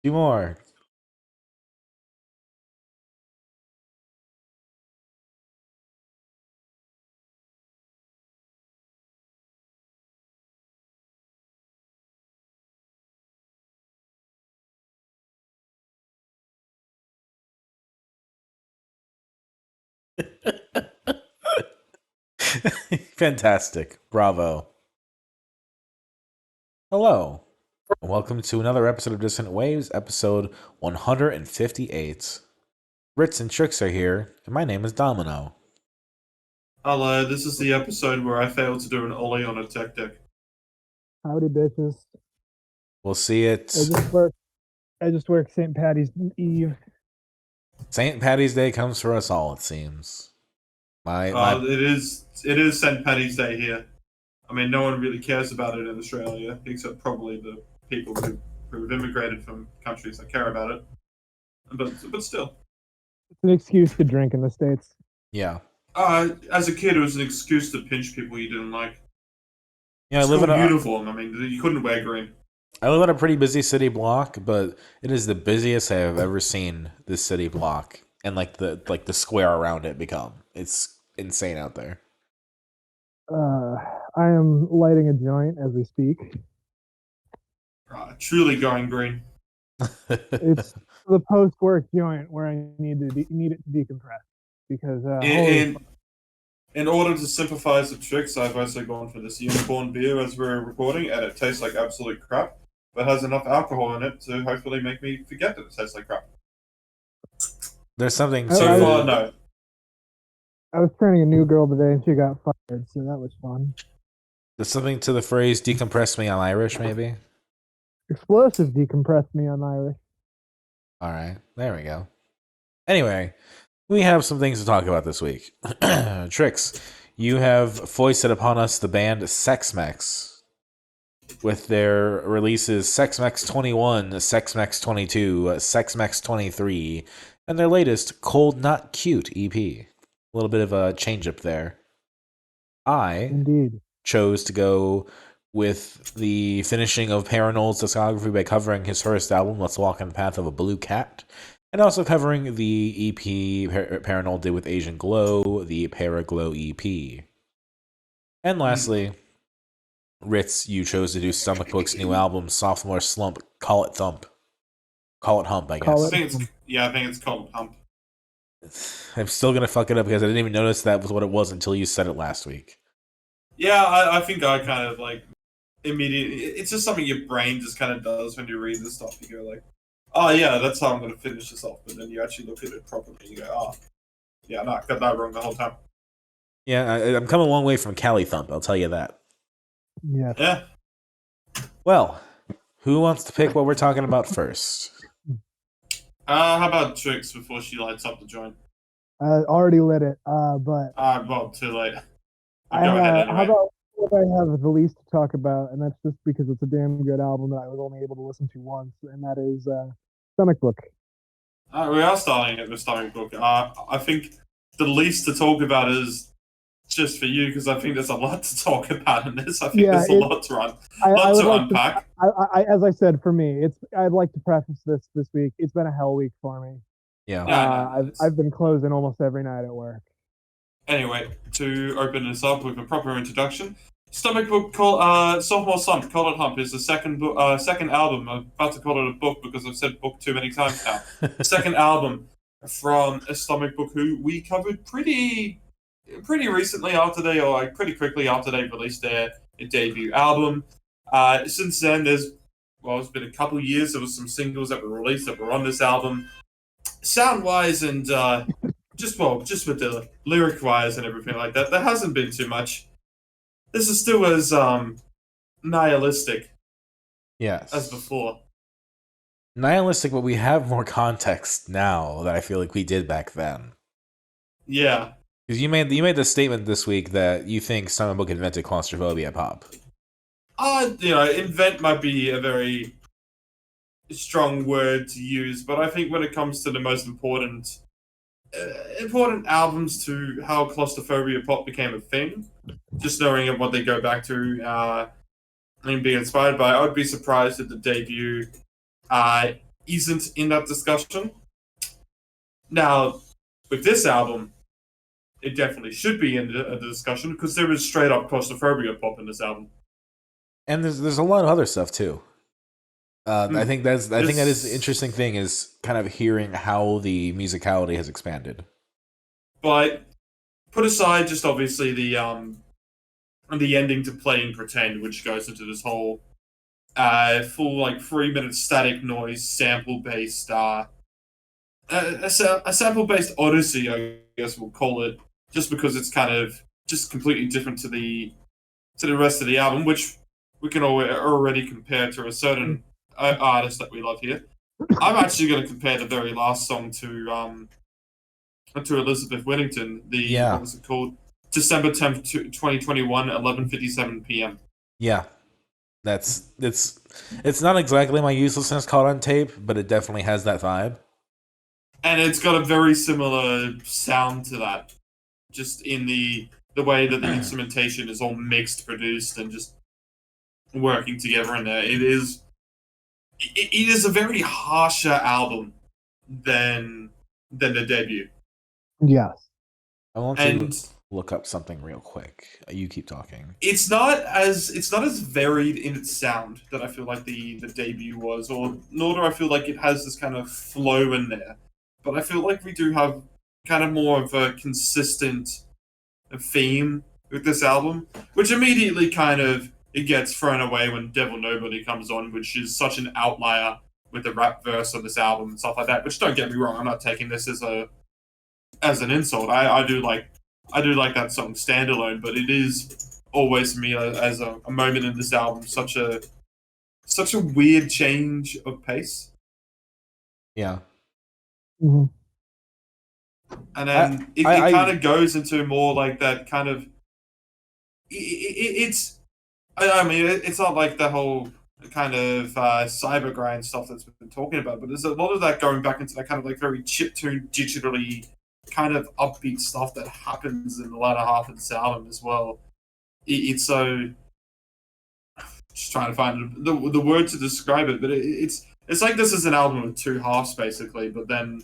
Do more. Fantastic. Bravo. Hello. Welcome to another episode of Dissonant Waves, episode 158. Ritz and Trix are here, and my name is Domino. Hello, this is the episode where I failed to do an ollie on a tech deck. Howdy, bitches. We'll see it. I just work St. Patty's Eve. St. Patty's Day comes for us all, it seems. It is St. Paddy's Day here. I mean, no one really cares about it in Australia, except probably the people who've immigrated from countries that care about it. But still. It's an excuse to drink in the States. Yeah. As a kid, it was an excuse to pinch people you didn't like. Yeah, I live in a uniform. I mean, you couldn't wear green. I live in a pretty busy city block, but it is the busiest I have ever seen this city block, and the square around it become. It's insane out there. I am lighting a joint as we speak. Truly going green. It's the post-work joint where I need it to decompress because in order to sympathize with Trix, I've also gone for this unicorn beer as we're recording, and it tastes like absolute crap, but has enough alcohol in it to hopefully make me forget that it tastes like crap. There's something so far, no. I was training a new girl today, and she got fired, so that was fun. There's something to the phrase "decompress me" on Irish, maybe. Explosive decompressed me on Irish. All right, there we go. Anyway, we have some things to talk about this week. Trix, you have foisted upon us the band SEX MEX with their releases SEX MEX 21, SEX MEX 22, SEX MEX 23, and their latest Cold Not Cute EP. A little bit of a change up there. Indeed. Chose to go with the finishing of Parannoul's discography by covering his first album, Let's Walk in the Path of a Blue Cat, and also covering the EP Parannoul did with Asian Glow, the Paraglow EP. And lastly, Ritz, you chose to do Stomach Book's new album, Sophomore Slump, Call It Thump. Call It Hump, I guess. I think it's called Hump. I'm still going to fuck it up because I didn't even notice that was what it was until you said it last week. Yeah, I think I kind of like immediately. It's just something your brain just kind of does when you read this stuff. You go like, oh yeah, that's how I'm going to finish this off. But then you actually look at it properly and you go, oh, yeah, no, I got that wrong the whole time. Yeah, I'm coming a long way from CALLITHUMP, I'll tell you that. Yeah. Yeah. Well, who wants to pick what we're talking about first? How about Trix before she lights up the joint? I already lit it, but... well, too late. Go ahead anyway. How about what I have the least to talk about, and that's just because it's a damn good album that I was only able to listen to once, and that is Stomach Book. We are starting at the Stomach Book. I think the least to talk about is just for you, because I think there's a lot to talk about in this. I think there's a lot to unpack. As I said, for me, I'd like to preface this week. It's been a hell week for me. Yeah. I've been closing almost every night at work. Anyway, to open this up with a proper introduction, Stomach Book called Sophomore Slump CALLITHUMP is the second album. I'm about to call it a book because I've said book too many times now. Second album from a Stomach Book who we covered pretty recently after pretty quickly after they released their debut album. Since then, it's been a couple years. There was some singles that were released that were on this album. Sound-wise and just with the lyric-wise and everything like that, there hasn't been too much. This is still as nihilistic as before. Nihilistic, but we have more context now that I feel like we did back then. Yeah. Because you made the statement this week that you think Stomach Book invented claustrophobia pop. Invent might be a very strong word to use, but I think when it comes to the most important albums to how claustrophobia pop became a thing, just knowing what they go back to and being inspired by, I would be surprised if the debut isn't in that discussion. Now, with this album, it definitely should be in the discussion because there is straight up claustrophobia pop in this album. And there's a lot of other stuff too. I think that is the interesting thing is kind of hearing how the musicality has expanded. But put aside just obviously the ending to Playing Pretend, which goes into this whole full like 3-minute static noise sample based a sample based odyssey, I guess we'll call it, just because it's kind of just completely different to the rest of the album, which we can already compare to a certain artist that we love here. I'm actually going to compare the very last song to Elizabeth Whittington. What was it called? December 10th, 2021, 11:57 p.m. Yeah, it's not exactly my uselessness caught on tape, but it definitely has that vibe. And it's got a very similar sound to that, just in the way that the instrumentation is all mixed, produced, and just working together in there. It is a very harsher album than the debut. Yes. I want to look up something real quick. You keep talking. It's not as varied in its sound that I feel like the debut was, or nor do I feel like it has this kind of flow in there. But I feel like we do have kind of more of a consistent theme with this album, which immediately kind of it gets thrown away when Devil Nobody comes on, which is such an outlier with the rap verse on this album and stuff like that. Which, don't get me wrong, I'm not taking this as an insult. I do like that song standalone, but it is always for me as a moment in this album such a weird change of pace. Yeah. Mm-hmm. And then it kind of goes into more like that kind of. It's not like the whole kind of cyber grind stuff that's been talking about, but there's a lot of that going back into that kind of like very chiptune, digitally kind of upbeat stuff that happens in the latter half of this album as well. It's so. Just trying to find the word to describe it, but it's like this is an album with two halves basically, but then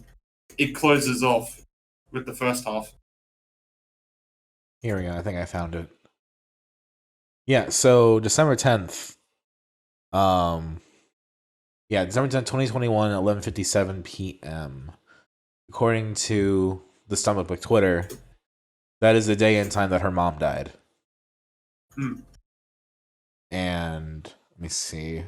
it closes off with the first half. Here we go. I think I found it. Yeah, so December 10th. December 10th, 2021, 11:57 p.m. According to the Stomach Book Twitter, that is the day and time that her mom died. And let me see.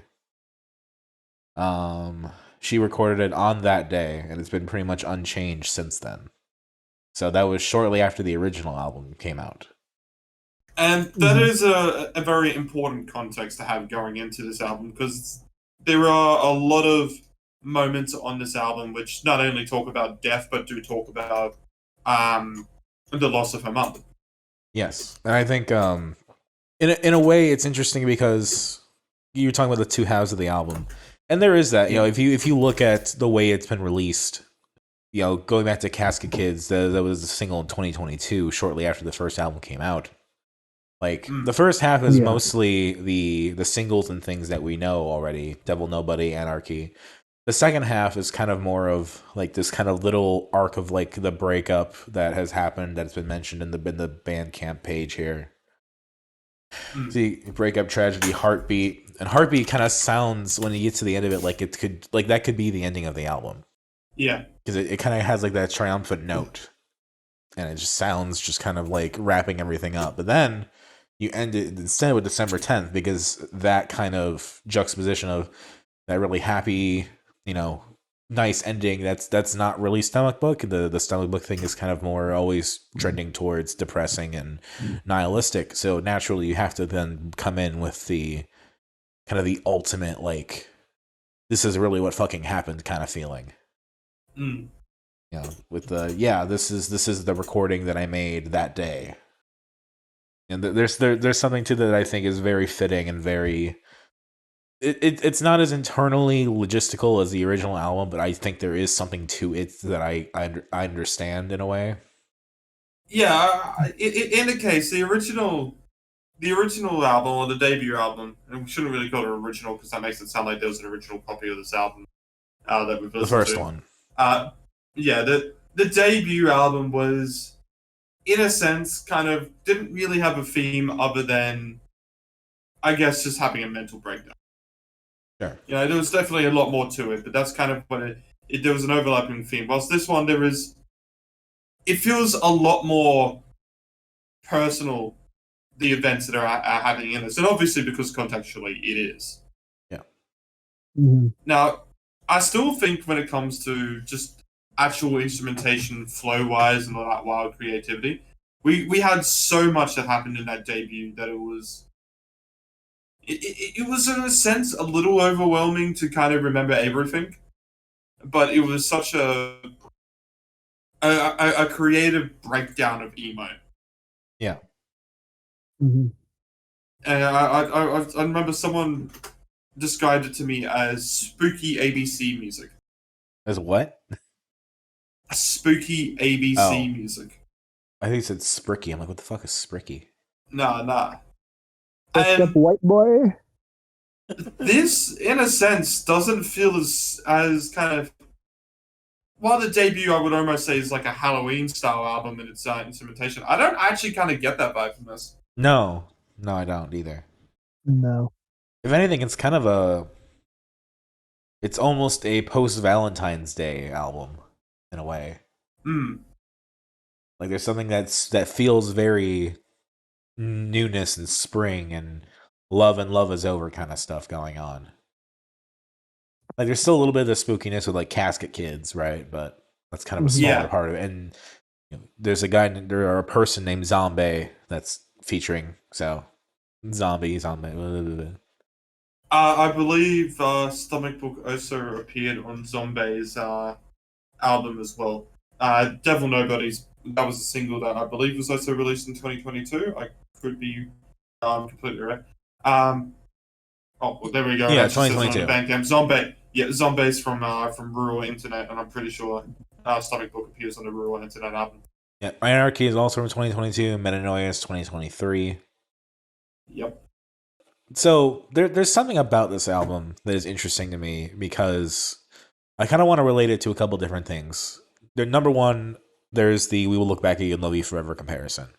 She recorded it on that day, and it's been pretty much unchanged since then. So that was shortly after the original album came out. And that is a very important context to have going into this album, because there are a lot of moments on this album which not only talk about death, but do talk about the loss of her mum. Yes, and I think in a way it's interesting because you're talking about the two halves of the album, and there is that. You know, if you look at the way it's been released, you know, going back to Casket Kids, that was a single in 2022, shortly after the first album came out. Like the first half is mostly the singles and things that we know already: Devil Nobody, Anarchy. The second half is kind of more of like this kind of little arc of like the breakup that has happened, that's been mentioned in the Bandcamp page here. The breakup, tragedy, heartbeat, and heartbeat kind of sounds when you get to the end of it like that could be the ending of the album. Yeah, because it kind of has like that triumphant note, and it just sounds just kind of like wrapping everything up. But then you end it instead with December 10th, because that kind of juxtaposition of that really happy, you know, nice ending, that's not really Stomach Book. The Stomach Book thing is kind of more always trending towards depressing and nihilistic. So naturally you have to then come in with the kind of the ultimate, like, this is really what fucking happened kind of feeling. You know, with the this is the recording that I made that day. And there's something to that I think is very fitting and very. It's not as internally logistical as the original album, but I think there is something to it that I understand in a way. Yeah, in the case, the original album, or the debut album, and we shouldn't really call it original because that makes it sound like there was an original copy of this album. that we've The listened first to. one. Yeah, the debut album was, in a sense, kind of didn't really have a theme other than, I guess, just having a mental breakdown. Sure. You know, there was definitely a lot more to it, but that's kind of what there was an overlapping theme. Whilst this one, it feels a lot more personal, the events that are happening in this, and obviously because contextually it is. Yeah. Mm-hmm. Now, I still think when it comes to just actual instrumentation, flow-wise, and all that wild creativity, we had so much that happened in that debut that it was in a sense a little overwhelming to kind of remember everything, but it was such a creative breakdown of emo. Yeah. Mm-hmm. And I remember someone described it to me as spooky ABC music. As what? Spooky ABC music. I think it said spricky. I'm like, what the fuck is spricky? Nah. Fucked up And white boy. this, in a sense, doesn't feel as kind of. While the debut, I would almost say, is like a Halloween style album in its instrumentation, I don't actually kind of get that vibe from this. No, I don't either. No. If anything, it's kind of it's almost a post-Valentine's Day album, in a way. Like there's something that feels very newness and spring and love is over kind of stuff going on. Like there's still a little bit of the spookiness with like Casket Kids, right? But that's kind of a smaller part of it. And there's a person named Zombie that's featuring. So zombie. I believe Stomach Book also appeared on Zombie's album as well. Devil Nobodies, that was a single that I believe was also released in 2022. I could be completely right. Oh, well, there we go. Yeah, It actually says on 2022. the Bandcamp. Zombie. Yeah, Zombies from Rural Internet, and I'm pretty sure Stomach Book appears on the Rural Internet album. Yeah, Anarchy is also from 2022. Metanoia is 2023. Yep. So there's something about this album that is interesting to me because I kind of want to relate it to a couple different things. Number one, there's the "We Will Look Back at You and Love You Forever" comparison.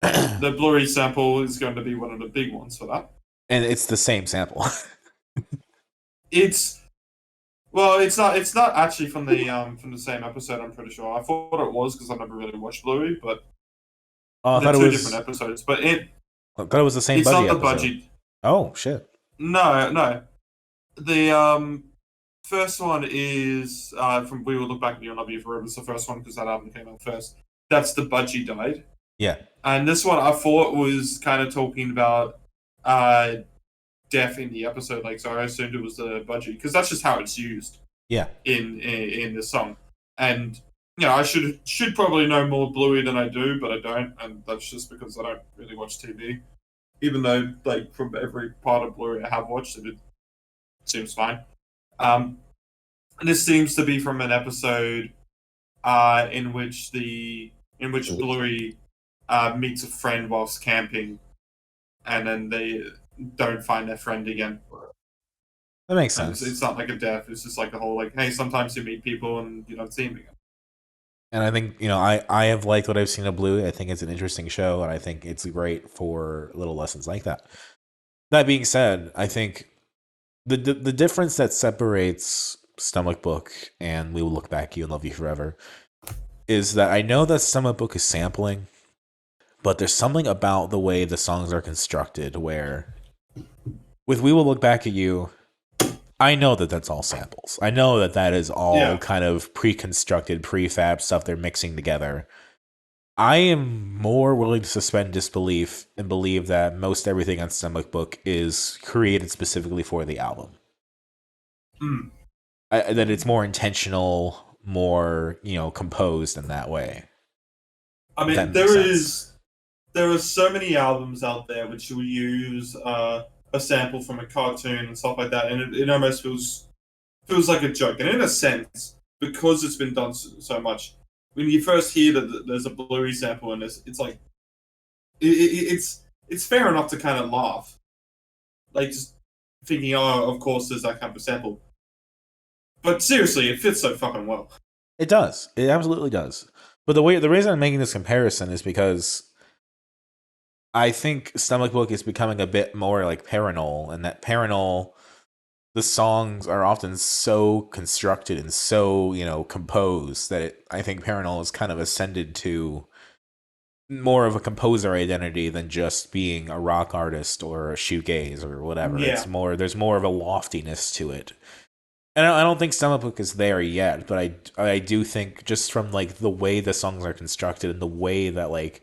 The blurry sample is going to be one of the big ones for that. And it's the same sample. It's not actually from the same episode. I'm pretty sure. I thought it was because I never really watched Bluey, but they're two different episodes. But I thought it was the same. It's Budgie not the episode. Budgie. Oh shit! No. The first one is from "We Will Look Back at You and Love You Forever." It's the first one because that album came out first. That's the Budgie died. Yeah. And this one I thought was kind of talking about death in the episode, like, so I assumed it was the Budgie because that's just how it's used. Yeah. In the song, and I should probably know more Bluey than I do, but I don't, and that's just because I don't really watch TV. Even though, like, from every part of Bluey I have watched it seems fine. This seems to be from an episode in which Bluey meets a friend whilst camping, and then they don't find their friend again. That makes sense. It's not like a death. It's just like a whole, like, hey, sometimes you meet people and you don't see them again. And I think, I have liked what I've seen of Bluey. I think it's an interesting show, and I think it's great for little lessons like that. That being said, I think the difference that separates Stomach Book and We Will Look Back at You and Love You Forever is that I know that Stomach Book is sampling, but there's something about the way the songs are constructed where with We Will Look Back at You, I know that that's all samples. I know that that is all kind of pre-constructed, prefab stuff they're mixing together. I am more willing to suspend disbelief and believe that most everything on Stomach Book is created specifically for the album. That it's more intentional, more, composed in that way. I mean, there are so many albums out there which will use a sample from a cartoon and stuff like that, and it almost feels like a joke. And in a sense, because it's been done so much, when you first hear that there's a Bluey sample in this, it's like it's fair enough to kind of laugh, like just thinking, oh, of course there's that kind of sample. But seriously, it fits so fucking well. It does. It absolutely does. But the reason I'm making this comparison is because I think Stomach Book is becoming a bit more like Parannoul, and that Parannoul, the songs are often so constructed and so, composed that I think Parannoul has kind of ascended to more of a composer identity than just being a rock artist or a shoegaze or whatever. Yeah. There's more of a loftiness to it. And I don't think Stomach Book is there yet, but I do think just from like the way the songs are constructed and the way that like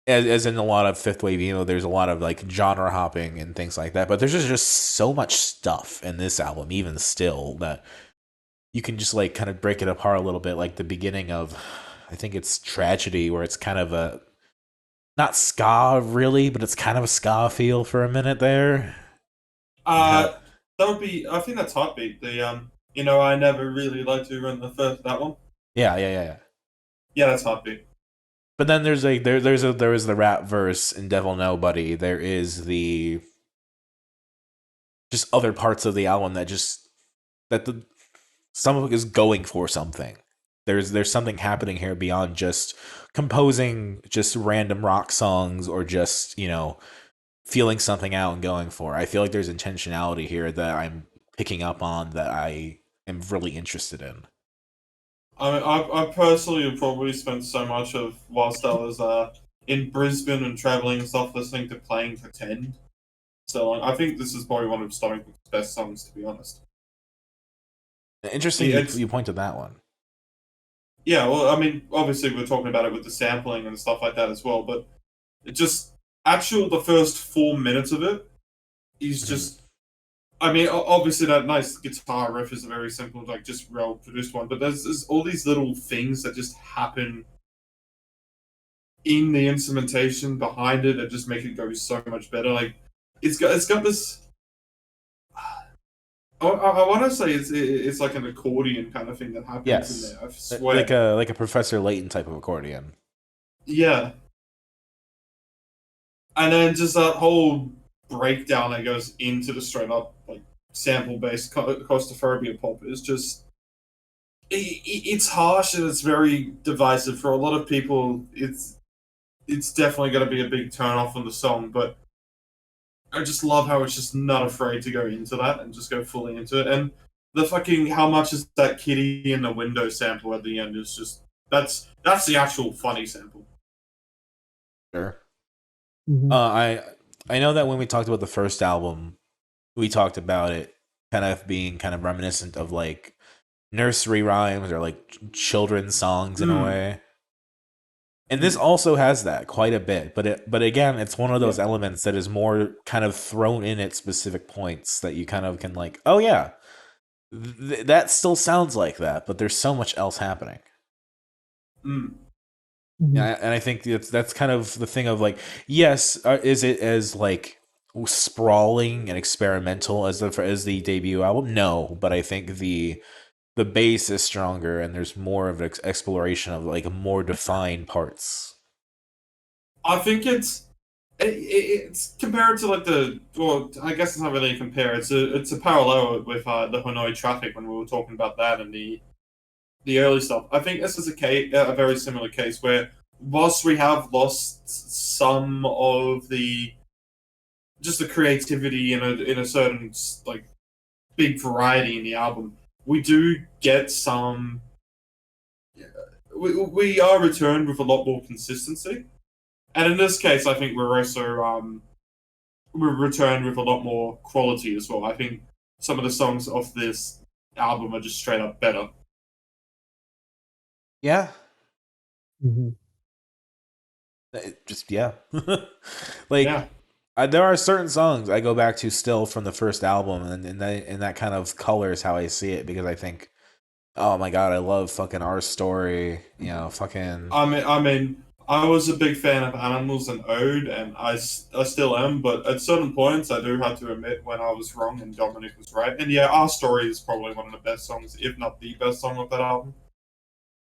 as in a lot of fifth wave emo, there's a lot of like genre hopping and things like that. But there's just so much stuff in this album, even still, that you can just like kind of break it apart a little bit. Like the beginning of, I think it's Tragedy, where it's kind of a not ska really, but it's kind of a ska feel for a minute there. That would be. I think that's Heartbeat. I never really liked to run that one. Yeah. Yeah, that's Heartbeat. But then there's like there is the rap verse in Devil Nobody. There is the just other parts of the album that the some of it is going for something. There's something happening here beyond just composing just random rock songs or just, feeling something out and going for. I feel like there's intentionality here that I'm picking up on that I am really interested in. I mean, I personally have probably spent so much of whilst I was in Brisbane and traveling and stuff listening to Playing Pretend. So I think this is probably one of Stomach Book's best songs, to be honest. Interesting you point to that one. Yeah, well, I mean, obviously we're talking about it with the sampling and stuff like that as well, but it just the first 4 minutes of it is just. I mean, obviously that nice guitar riff is a very simple, like just well produced one, but there's all these little things that just happen in the instrumentation behind it that just make it go so much better. Like it's got this. I want to say it's like an accordion kind of thing that happens in there. I swear, like a Professor Layton type of accordion. Yeah, and then just that whole breakdown that goes into the straight up like sample based claustrophobia pop is just it's harsh and it's very divisive for a lot of people. It's definitely going to be a big turn off on the song, but I just love how it's just not afraid to go into that and just go fully into it. And the fucking how much is that kitty in the window sample at the end is just that's the actual funny sample. Sure. Mm-hmm. I know that when we talked about the first album, we talked about it kind of being kind of reminiscent of like nursery rhymes or like children's songs in a way. And this also has that quite a bit, but again, it's one of those elements that is more kind of thrown in at specific points that you kind of can like, oh yeah, that still sounds like that, but there's so much else happening. Yeah, and I think that's kind of the thing of like, yes, is it as like sprawling and experimental as the debut album? No, but I think the bass is stronger and there's more of an exploration of like more defined parts. I think it's compared to like I guess it's not really a compare. It's a parallel with the Hanoi Traffic when we were talking about that and the early stuff. I think this is a very similar case where whilst we have lost some of the creativity in a certain like big variety in the album, we do get some. We are returned with a lot more consistency, and in this case, I think we're also we're returned with a lot more quality as well. I think some of the songs off this album are just straight up better. Yeah. Mm-hmm. Like yeah. There are certain songs I go back to still from the first album, and that kind of colors how I see it because I think, oh my god, I love fucking Our Story, fucking. I mean, I was a big fan of Animals and Ode, and I still am, but at certain points, I do have to admit when I was wrong and Dominic was right. And yeah, Our Story is probably one of the best songs, if not the best song of that album.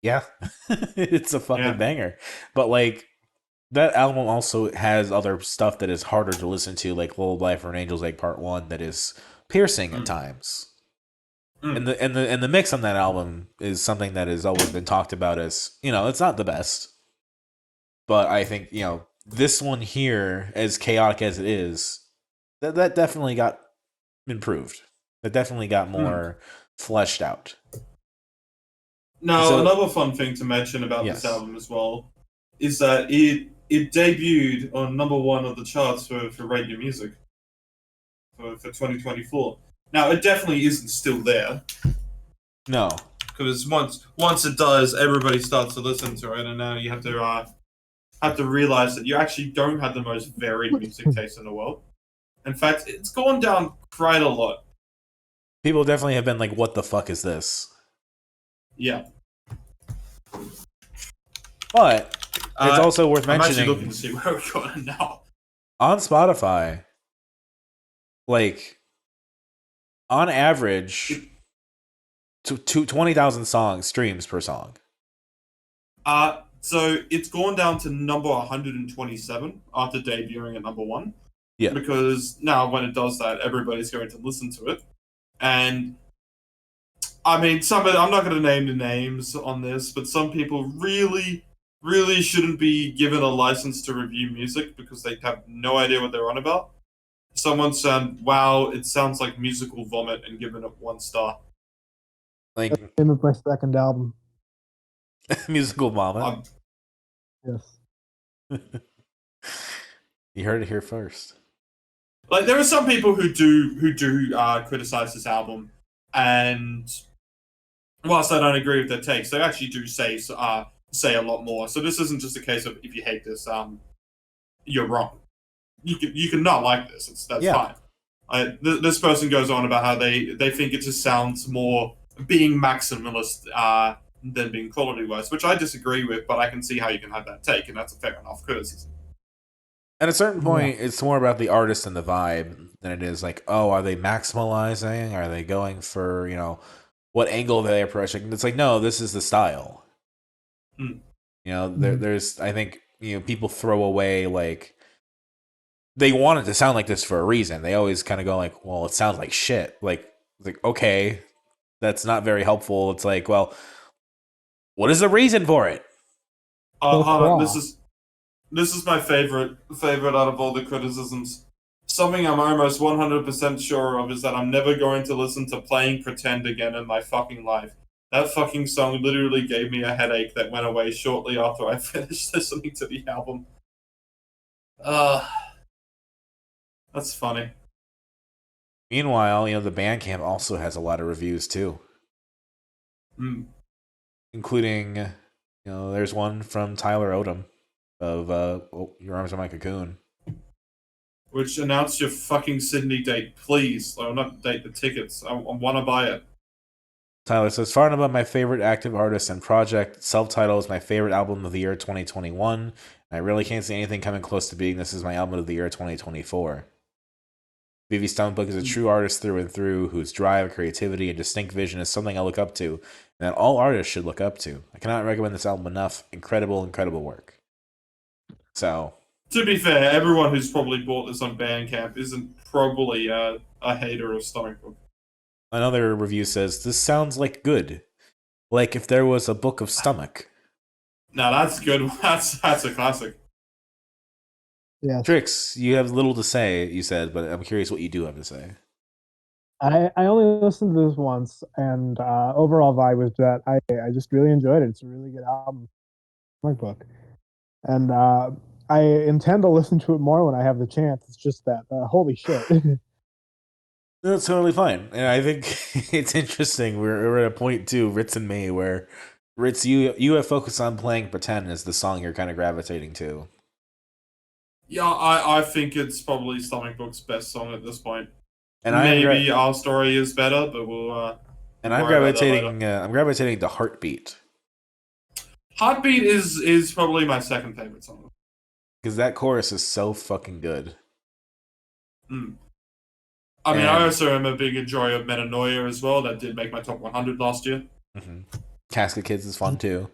Yeah, it's a fucking banger. But like, that album also has other stuff that is harder to listen to, like Lullaby for an Angel's Egg Part 1, that is piercing at times. And the mix on that album is something that has always been talked about as, it's not the best, but I think, this one here, as chaotic as it is, that definitely got improved. That definitely got more fleshed out. Now, So, another fun thing to mention about this yes. album as well is that it debuted on #1 of the charts for radio music for 2024. Now, it definitely isn't still there, No. because once it does, everybody starts to listen to it, and now you have to realize that you actually don't have the most varied music taste in the world. In fact, it's gone down quite a lot. People definitely have been like, what the fuck is this? Yeah. But it's also worth I'm mentioning. actually looking to see where we're going now. On Spotify, like, on average, 20,000 streams per song. So it's gone down to number 127 after debuting at #1. Yeah. Because now when it does that, everybody's going to listen to it. And I mean, I'm not going to name the names on this, but some people really, really shouldn't be given a license to review music because they have no idea what they're on about. Someone said, "Wow, it sounds like musical vomit," and given it 1 star. Like, That's the name of my second album. musical vomit. Yes. You heard it here first. Like, there are some people who do criticize this album, and whilst I don't agree with their takes, they actually do say a lot more. So this isn't just a case of, if you hate this, you're wrong. You can not like this. That's fine. This person goes on about how they think it just sounds more being maximalist than being quality wise, which I disagree with. But I can see how you can have that take, and that's a fair enough criticism. At a certain point, it's more about the artist and the vibe than it is like, oh, are they maximalizing? Are they going for, what angle are they approaching? It's like, no, this is the style. There's, I think, people throw away, like, they want it to sound like this for a reason. They always kind of go like, well, it sounds like shit. Like, okay, that's not very helpful. It's like, well, what is the reason for it? Hold on, this is my favorite out of all the criticisms. Something I'm almost 100% sure of is that I'm never going to listen to Playing Pretend again in my fucking life. That fucking song literally gave me a headache that went away shortly after I finished listening to the album. That's funny. Meanwhile, the Bandcamp also has a lot of reviews too. Including, there's one from Tyler Odom of Your Arms Are My Cocoon. Which, announce your fucking Sydney date, please. Or not date, the tickets. I want to buy it. Tyler says, far and above my favorite active artist and project, Self-Titled is my favorite album of the year 2021. And I really can't see anything coming close to being this is my album of the year 2024. Vivi Stumpbook is a true artist through and through, whose drive, creativity, and distinct vision is something I look up to, and that all artists should look up to. I cannot recommend this album enough. Incredible, incredible work. So, to be fair, everyone who's probably bought this on Bandcamp isn't probably a hater of Stomach Book. Another review says, this sounds like good. Like if there was a book of stomach. No, that's good. That's a classic. Yeah. Trix, you have little to say, you said, but I'm curious what you do have to say. I only listened to this once, and overall vibe was that I just really enjoyed it. It's a really good album, Stomach Book. And I intend to listen to it more when I have the chance. It's just that, holy shit. That's totally fine. And I think it's interesting. We're at a point, too, Ritz and me, where Ritz, you have focused on Playing Pretend as the song you're kind of gravitating to. Yeah, I think it's probably Stomach Book's best song at this point. And maybe Our Story is better, but we'll... and I'm gravitating to Heartbeat. Heartbeat is probably my second favorite song. Because that chorus is so fucking good. I mean, I also am a big enjoyer of Metanoia as well. That did make my top 100 last year. Casket Kids is fun too.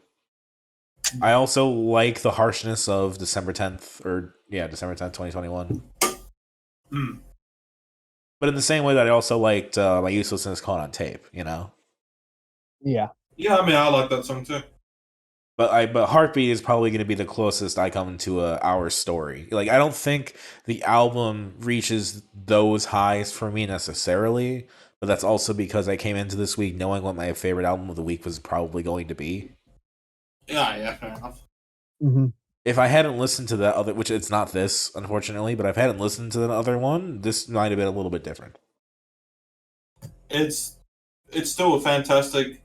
I also like the harshness of December 10th, 2021. But in the same way that I also liked My Uselessness Caught on Tape, you know? Yeah. Yeah, I mean, I like that song too. But Heartbeat is probably going to be the closest I come to Our Story. Like, I don't think the album reaches those highs for me necessarily, but that's also because I came into this week knowing what my favorite album of the week was probably going to be. Yeah, fair enough. Mm-hmm. If I hadn't listened to that other, which it's not this, unfortunately, but if I hadn't listened to the other one, this might have been a little bit different. It's still a fantastic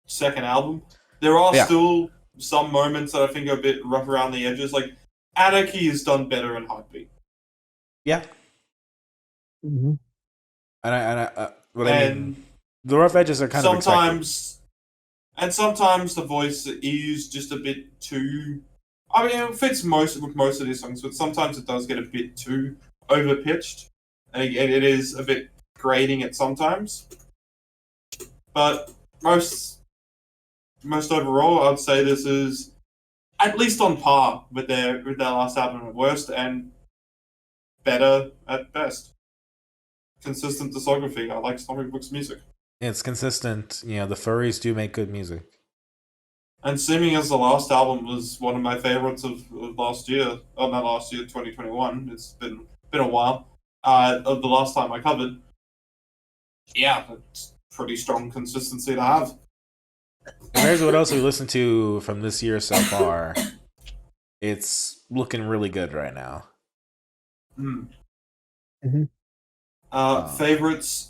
second album. There are Yeah. still some moments that I think are a bit rough around the edges. Like Anarchy is done better in Heartbeat. Yeah. Mm-hmm. But I mean, the rough edges are kind of expected. Sometimes the voice is just a bit too. I mean, it fits with most of these songs, but sometimes it does get a bit too overpitched, and it is a bit grating at sometimes. But most overall, I'd say this is at least on par with their last album at worst, and better at best. Consistent discography. I like Comic Book's music. It's consistent. You know, the furries do make good music. And seeming as the last album was one of my favorites of last year. Oh, not last year, 2021. It's been a while. Of the last time I covered. Yeah, it's pretty strong consistency to have. Compared to what else we listened to from this year so far, it's looking really good right now. Mm-hmm. Favorites.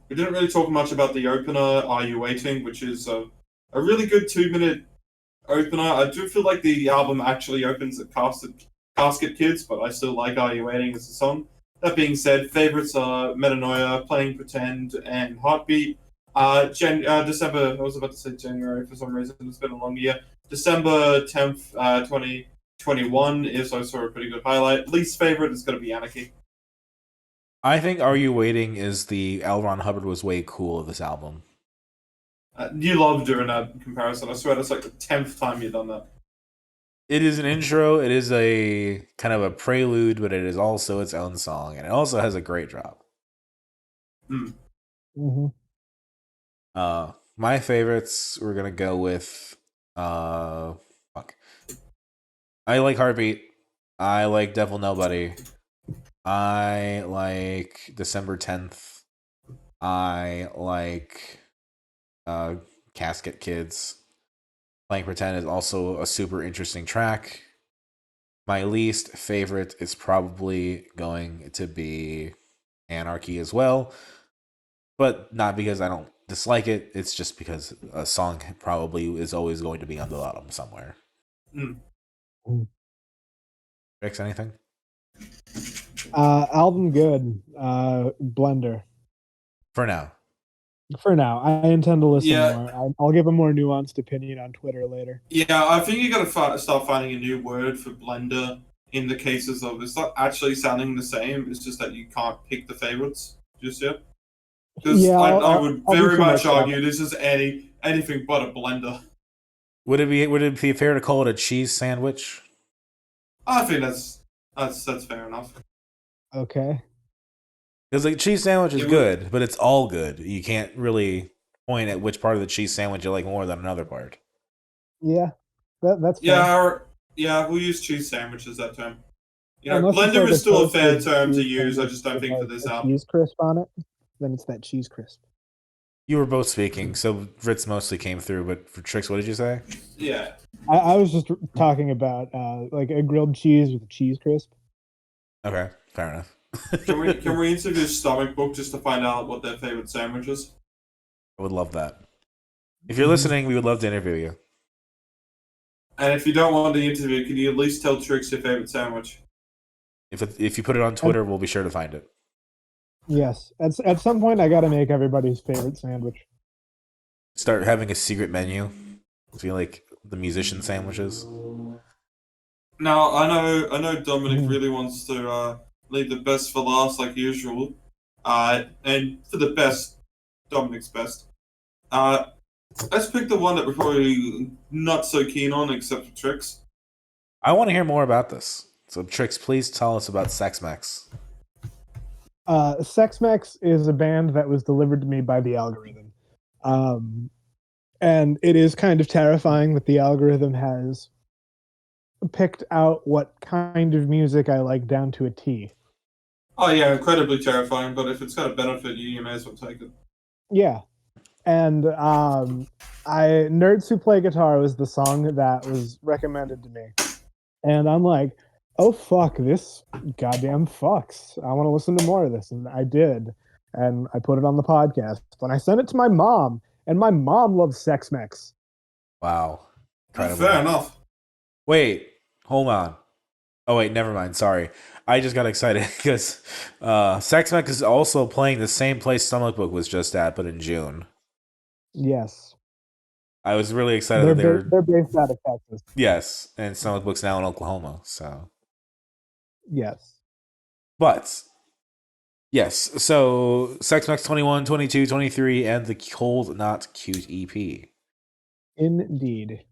We didn't really talk much about the opener, Are You Waiting, which is a really good 2-minute opener. I do feel like the album actually opens at Casket Kids, but I still like Are You Waiting as a song. That being said, favorites are Metanoia, Playing Pretend, and Heartbeat. December, I was about to say January for some reason, it's been a long year. December 10th, 2021 is also a pretty good highlight. Least favorite is going to be Anarchy. I think Are You Waiting is the L. Ron Hubbard was way cool of this album. You love doing that comparison. I swear that's like the 10th time you've done that. It is an intro. It is a kind of a prelude, but it is also its own song, and it also has a great drop. Mm-hmm. My favorites, we're gonna go with fuck. I like Heartbeat. I like Devil Nobody. I like December 10th. I like Casket Kids. Playing Pretend is also a super interesting track. My least favorite is probably going to be Anarchy as well, but not because I don't dislike it. It's just because a song probably is always going to be on the bottom somewhere. Trix, anything? Album good. Blender. For now. For now, I intend to listen Yeah. more. I'll give a more nuanced opinion on Twitter later. Yeah, I think you got to start finding a new word for blender in the cases of it's not actually sounding the same. It's just that you can't pick the favorites just yet. Because Yeah, I would I'll very do some much more argue this is anything but a blender. Would it be fair to call it a cheese sandwich? I think that's fair enough. Okay. Because the cheese sandwich is good, but it's all good. You can't really point at which part of the cheese sandwich you like more than another part. Yeah, that's fair. Yeah, we'll use cheese sandwich as that term. You know, Unless it's blender like is still a fair toasted term to cheese use. I sandwich just don't with, think for like, this a album. cheese crisp on it, then it's that cheese crisp. You were both speaking, so Ritz mostly came through, but for Trix, what did you say? Yeah. I was just talking about like a grilled cheese with a cheese crisp. Okay, fair enough. Can we interview Stomach Book just to find out what their favorite sandwich is? I would love that. If you're listening, we would love to interview you. And if you don't want the interview, can you at least tell Trix your favorite sandwich? If you put it on Twitter, we'll be sure to find it. Yes, at some point I got to make everybody's favorite sandwich. Start having a secret menu. I feel like the musician sandwiches. Now I know Dominic really wants to leave the best for last like usual. And for the best, Dominic's best. Let's pick the one that we're probably not so keen on, except for Trix. I want to hear more about this. So, Trix, please tell us about SEX MEX. Sex Mex is a band that was delivered to me by the algorithm. And it is kind of terrifying that the algorithm has picked out what kind of music I like down to a T. Oh yeah, incredibly terrifying. But if it's got a benefit, you may as well take it. Yeah. And I Nerds Who Play Guitar was the song that was recommended to me. And I'm like, oh fuck, this goddamn fucks. I want to listen to more of this. And I did. And I put it on the podcast. And I sent it to my mom, and my mom loves Sex Mex. Wow. Incredible. Fair enough. Wait, hold on. Oh wait, never mind. Sorry, I just got excited because Sex Mex is also playing the same place Stomach Book was just at, but in June. Yes. I was really excited They're based out of Texas. Yes, and Stomach Book's now in Oklahoma. So yes, but yes, so Sex Mex 21, 22, 23, and the Cold Not Cute EP. Indeed.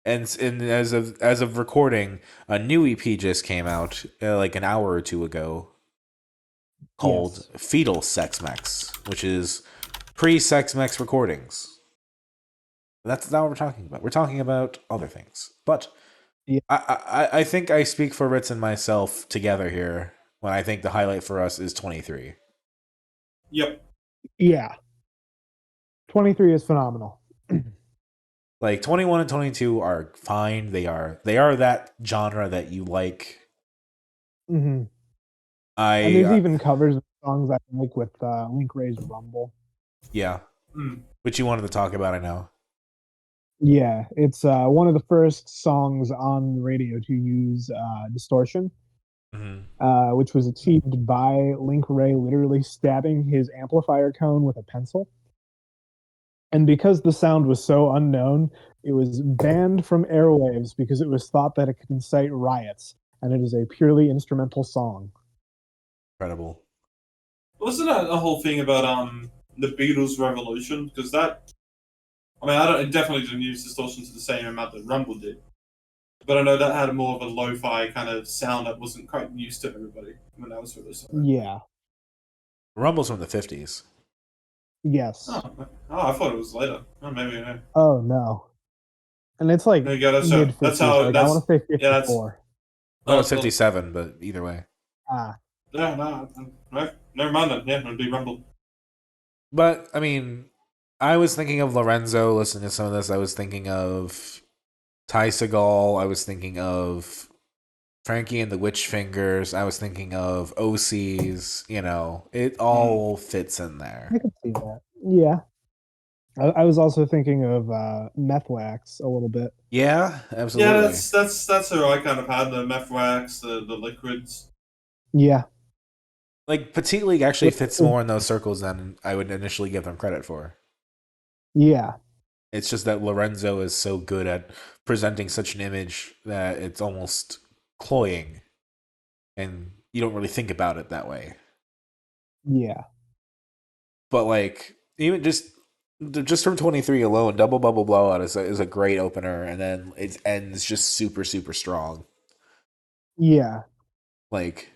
And as of recording, a new EP just came out like an hour or two ago called Fetal Sex Mex, which is pre-Sex Mex recordings. That's not what we're talking about. We're talking about other things. But yeah. I think I speak for Ritz and myself together here when I think the highlight for us is 23. Yep. Yeah. 23 is phenomenal. Like 21 and 22 are fine. They are that genre that you like. Mm-hmm. And there's even covers of songs I like with Link Ray's Rumble. Yeah. Which you wanted to talk about, I know. Yeah, it's one of the first songs on the radio to use distortion, which was achieved by Link Ray literally stabbing his amplifier cone with a pencil. And because the sound was so unknown, it was banned from airwaves because it was thought that it could incite riots, and it is a purely instrumental song. Incredible. Wasn't that a whole thing about the Beatles' Revolution? Because that, I mean, it definitely didn't use distortion to the same amount that Rumble did, but I know that had more of a lo-fi kind of sound that wasn't quite used to everybody when that was released. Yeah. Rumble's from the 50s. Yes. Oh, I thought it was later. Oh, maybe. Yeah. Oh no. And it's like there you go. That's how. Like, I want to say 54. Yeah, it's 57, but either way. Yeah, no, never mind then. Yeah, it'd be Rumble. But I mean, I was thinking of Lorenzo. Listening to some of this, I was thinking of Ty Segall. I was thinking of Frankie and the Witch Fingers. I was thinking of OCs. You know, it all fits in there. I could see that. Yeah. I was also thinking of Meth Wax a little bit. Yeah, absolutely. Yeah, that's who I kind of had, the Meth Wax, the liquids. Yeah. Like, Petite League actually fits more in those circles than I would initially give them credit for. Yeah. It's just that Lorenzo is so good at presenting such an image that it's almost cloying. And you don't really think about it that way. Yeah. But, like, even just from 23 alone, Double Bubble Blowout is a great opener, and then it ends just super, super strong. Yeah. Like,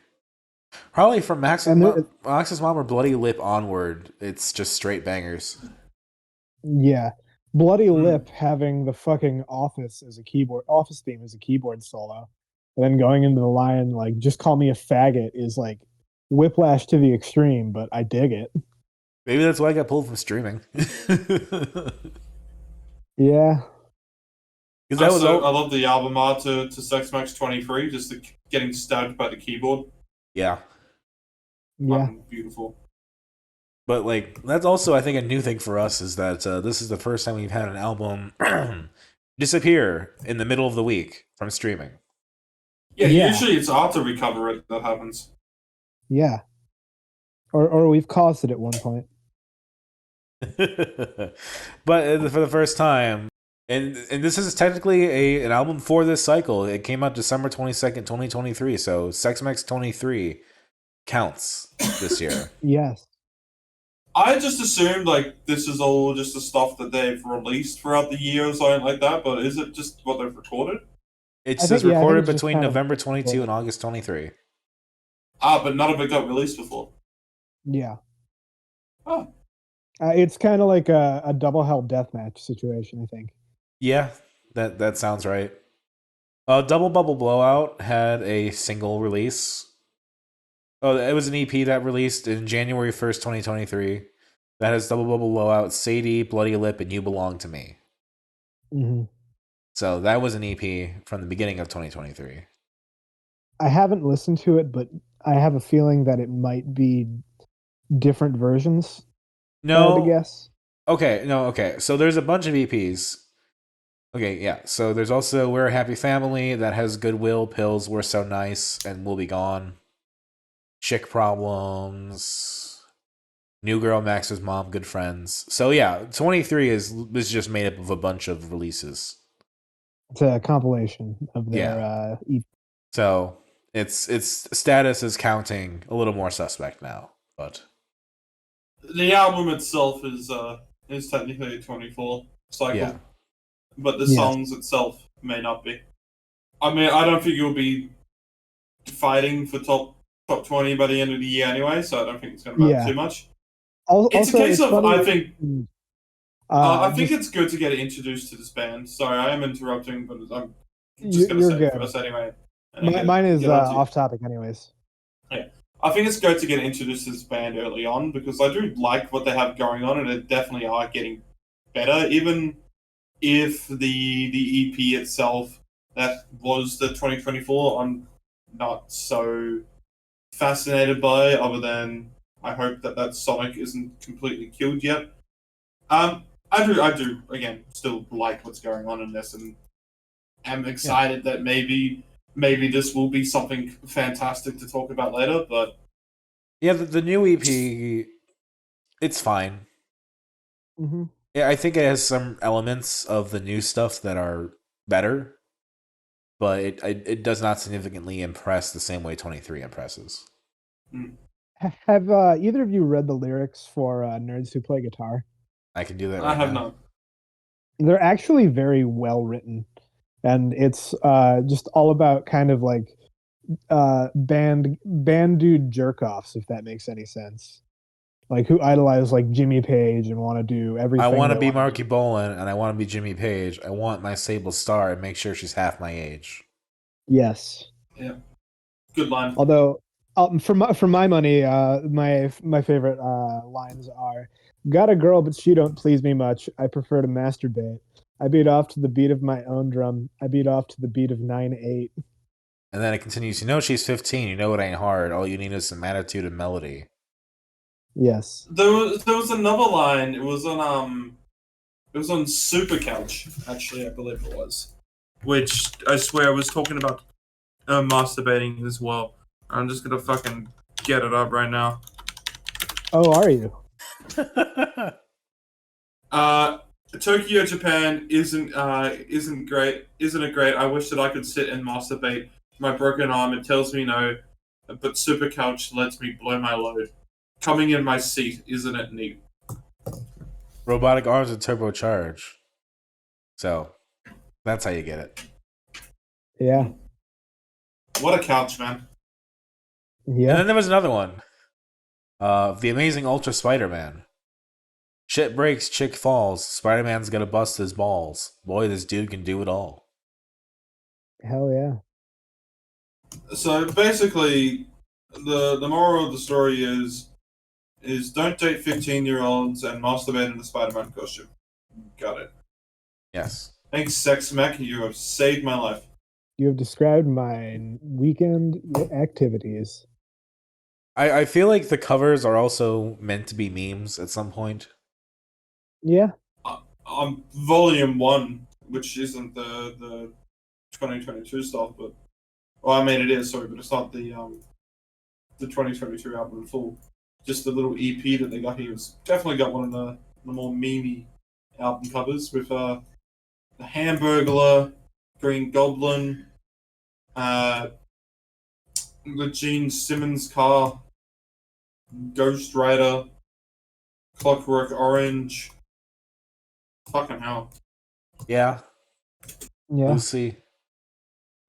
probably from Max's Mom or Bloody Lip onward, it's just straight bangers. Yeah. Bloody Lip having the fucking Office theme as a keyboard solo, and then going into the line like, just call me a faggot is like whiplash to the extreme, but I dig it. Maybe that's why I got pulled from streaming. Yeah. I love the album art to Sex Mex 23, just getting stabbed by the keyboard. Yeah. Yeah. Beautiful. But, like, that's also, I think, a new thing for us is that this is the first time we've had an album disappear in the middle of the week from streaming. Yeah, usually it's hard to recover it that happens. Yeah. Or we've caused it at one point. But for the first time, and this is technically an album for this cycle. It came out December 22nd, 2023, so Sex Mex 23 counts this year. Yes. I just assumed, like, this is all just the stuff that they've released throughout the year or something like that, but is it just what they've recorded? It says recorded between November 22 and August 23. But none of it got released before. Yeah. Oh, It's kind of like a double hell deathmatch situation, I think. Yeah, that sounds right. Double Bubble Blowout had a single release. Oh, it was an EP that released in January 1st, 2023. That has Double Bubble Blowout, Sadie, Bloody Lip, and You Belong to Me. Hmm. So that was an EP from the beginning of 2023. I haven't listened to it, but I have a feeling that it might be different versions, if I had to No, guess. okay, no, okay. So there's a bunch of EPs. Okay, yeah. So there's also We're a Happy Family that has Goodwill, Pills, We're So Nice, and We'll Be Gone. Chick Problems, New Girl, Max's Mom, Good Friends. So yeah, 23 is just made up of a bunch of releases. It's a compilation of their Yeah. EP. So its status is counting a little more suspect now, but the album itself is technically a 24 yeah. cycle, but the Yes. songs itself may not be. I mean, I don't think you'll be fighting for top 20 by the end of the year anyway, so I don't think it's going to matter Yeah. too much. Also, It's a case of funny. I think I think just, it's good to get introduced to this band. Sorry, I am interrupting, but I'm just going to you're say it good. first anyway. And then Mine is get on to you. off topic, anyways. I think it's good to get introduced to this band early on because I do like what they have going on, and they definitely are getting better. Even if the EP itself that was the 2024, I'm not so fascinated by, other than I hope that Sonic isn't completely killed yet. I do again still like what's going on in this, and am excited that maybe this will be something fantastic to talk about later. But Yeah, the new EP, it's fine. Mm-hmm. Yeah, I think it has some elements of the new stuff that are better, but it does not significantly impress the same way 23 impresses. Have either of you read the lyrics for Nerds Who Play Guitar? I can do that I right have now. not. They're actually very well written, and it's just all about kind of like band dude jerk offs, if that makes any sense. Like who idolize like Jimmy Page and want to do everything. I want to they be wanna Marky do. Bolan, and I want to be Jimmy Page. I want my Sable Star and make sure she's half my age. Yes. Yeah, good line. Although, for my money, my favorite lines are: "Got a girl, but she don't please me much. I prefer to masturbate. I beat off to the beat of my own drum. I beat off to the beat of 9/8." And then it continues, you know she's 15, you know it ain't hard. All you need is some attitude and melody. Yes. There was another line. It was on Super Couch, actually, I believe it was, which I swear was talking about masturbating as well. I'm just gonna fucking get it up right now. Oh, are you? Tokyo, Japan isn't great. Isn't it great? I wish that I could sit and masturbate. My broken arm, it tells me no, but Super Couch lets me blow my load. Coming in my seat, isn't it neat? Robotic arms and turbocharge. So that's how you get it. Yeah. What a couch, man. Yeah. And then there was another one. The Amazing Ultra Spider-Man. Shit breaks, chick falls. Spider-Man's gonna bust his balls. Boy, this dude can do it all. Hell yeah. So basically, the moral of the story is don't date 15-year-olds and masturbate in the Spider-Man costume. Got it. Yes. Thanks, Sex Mech. You have saved my life. You have described my weekend activities. I feel like the covers are also meant to be memes at some point. Yeah. Volume 1, which isn't the 2022 stuff, but well, I mean it is. Sorry, but it's not the 2022 album in full. Just the little EP that they got here. It's definitely got one of the more memey album covers with the Hamburglar, Green Goblin, the Gene Simmons car, Ghost Rider, Clockwork Orange. Fucking hell. Yeah. Yeah. Lucy.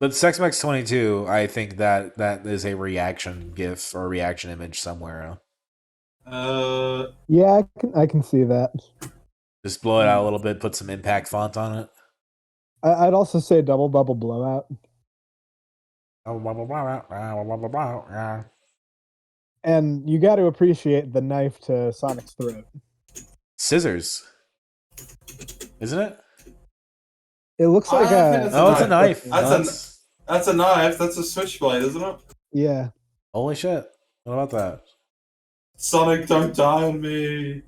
But Sex Mex 22, I think that is a reaction gif or reaction image somewhere. Yeah, I can see that. Just blow it out a little bit, put some impact font on it. I'd also say double bubble blowout. And you got to appreciate the knife to Sonic's throat. Scissors, isn't it? It looks like I think a. it's Oh, it's a knife. That's a knife. That's a switchblade, isn't it? Yeah. Holy shit! What about that? Sonic, don't die on me.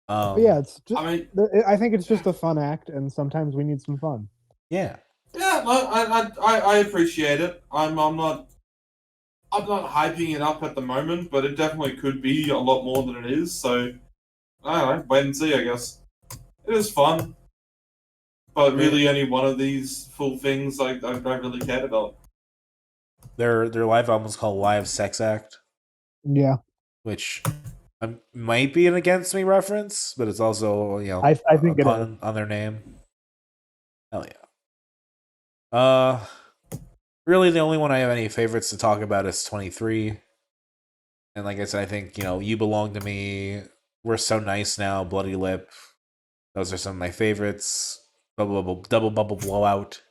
Yeah, it's just. I mean, I think it's just a fun act, and sometimes we need some fun. yeah. yeah, no, I appreciate it. I'm not hyping it up at the moment, but it definitely could be a lot more than it is. So I don't know. Wait and see. I guess it is fun, but really only one of these full things I don't really care about. Their live album is called Live Sex Act, Yeah. which might be an Against Me reference, but it's also I a think it is. pun on their name. Hell yeah. Really, the only one I have any favorites to talk about is 23. And like I said, I think, You Belong to Me, We're So Nice Now, Bloody Lip. Those are some of my favorites. Double Bubble Blowout.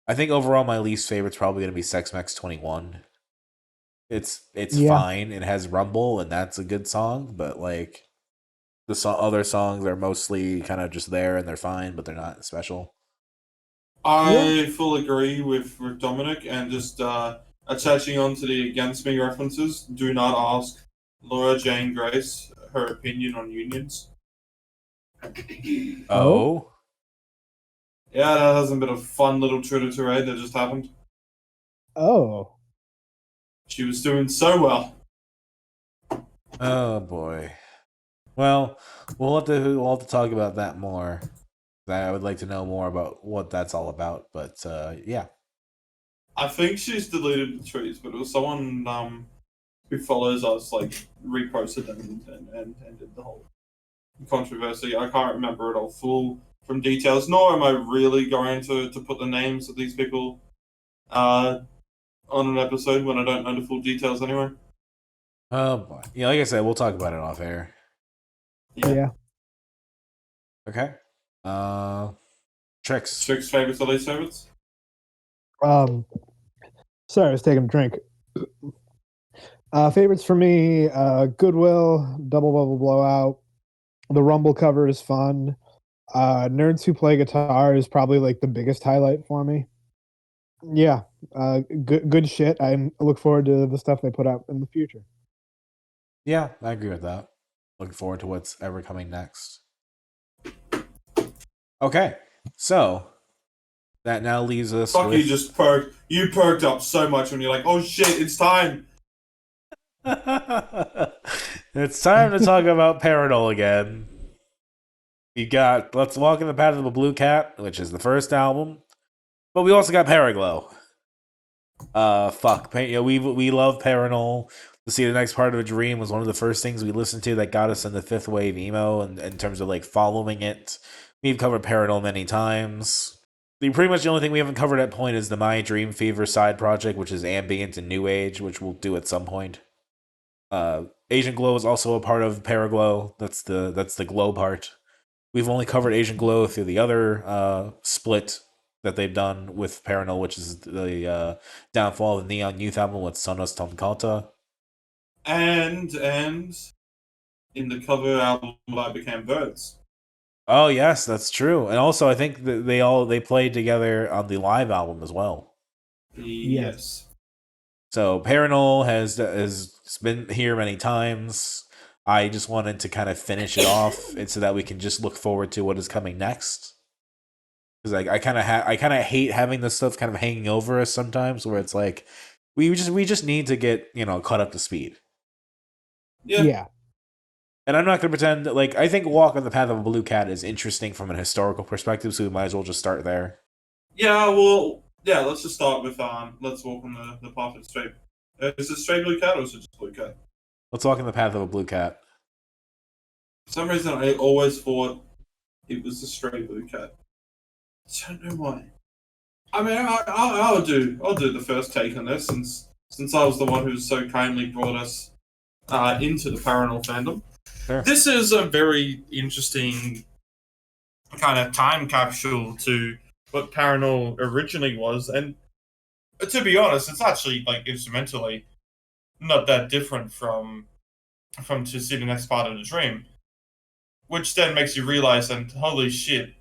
I think overall my least favorite's probably going to be Sex Mex 21. It's fine. It has Rumble, and that's a good song, but like the other songs are mostly kind of just there, and they're fine, but they're not special. I fully agree with Dominic, and just attaching on to the Against Me references. Do not ask Laura Jane Grace her opinion on unions. Oh? Yeah, that hasn't been a fun little traitor that just happened. Oh. She was doing so well. Oh boy. Well, we'll have to talk about that more. I would like to know more about what that's all about, but yeah. I think she's deleted the tweets, but it was someone who follows us like reposted them and did the whole controversy. I can't remember it all full from details, nor am I really going to put the names of these people on an episode when I don't know the full details anyway. Oh boy. Yeah, like I said, we'll talk about it off air. Yeah. Okay. Trix. Trix favorites or least favorites? Sorry, I was taking a drink. Favorites for me, Goodwill, Double Bubble Blowout. The Rumble cover is fun. Nerds Who Play Guitar is probably like the biggest highlight for me. Yeah, good shit. I look forward to the stuff they put out in the future. Yeah, I agree with that. Looking forward to what's ever coming next. Okay, so that now leaves us Fuck, with... you just perked. You perked up so much when you're like, oh shit, it's time. It's time to talk about Parannoul again. You got Let's Walk in the Path of a Blue Cat, which is the first album. But we also got Paraglow. We love Parannoul. To See the Next Part of a Dream was one of the first things we listened to that got us into fifth wave emo, and in terms of like following it. We've covered Parannoul many times. Pretty much the only thing we haven't covered at point is the My Dream Fever side project, which is ambient and new age, which we'll do at some point. Asian Glow is also a part of Paraglow. That's the glow part. We've only covered Asian Glow through the other split that they've done with Parannoul, which is the Downfall of the Neon Youth album with Sonos Tonkata. And in the cover album, I Became Birds. Oh yes, that's true. And also, I think that they played together on the live album as well. Yes. So Parannoul has been here many times. I just wanted to kind of finish it off, and so that we can just look forward to what is coming next. Because I kind of hate having this stuff kind of hanging over us sometimes, where it's like we just need to get caught up to speed. Yeah. And I'm not going to pretend that, I think Walk on the Path of a Blue Cat is interesting from an historical perspective, so we might as well just start there. Yeah, well, let's just start with Let's Walk on the Path of Straight. Is it Straight Blue Cat or is it just Blue Cat? Let's Walk in the Path of a Blue Cat. For some reason, I always thought it was the Stray Blue Cat. I don't know why. I mean, I'll do the first take on this, since since I was the one who so kindly brought us into the Parannoul fandom. Sure. This is a very interesting kind of time capsule to what Parannoul originally was, and to be honest, it's actually like instrumentally not that different from To See the Next Part of the Dream, which then makes you realize, and holy shit,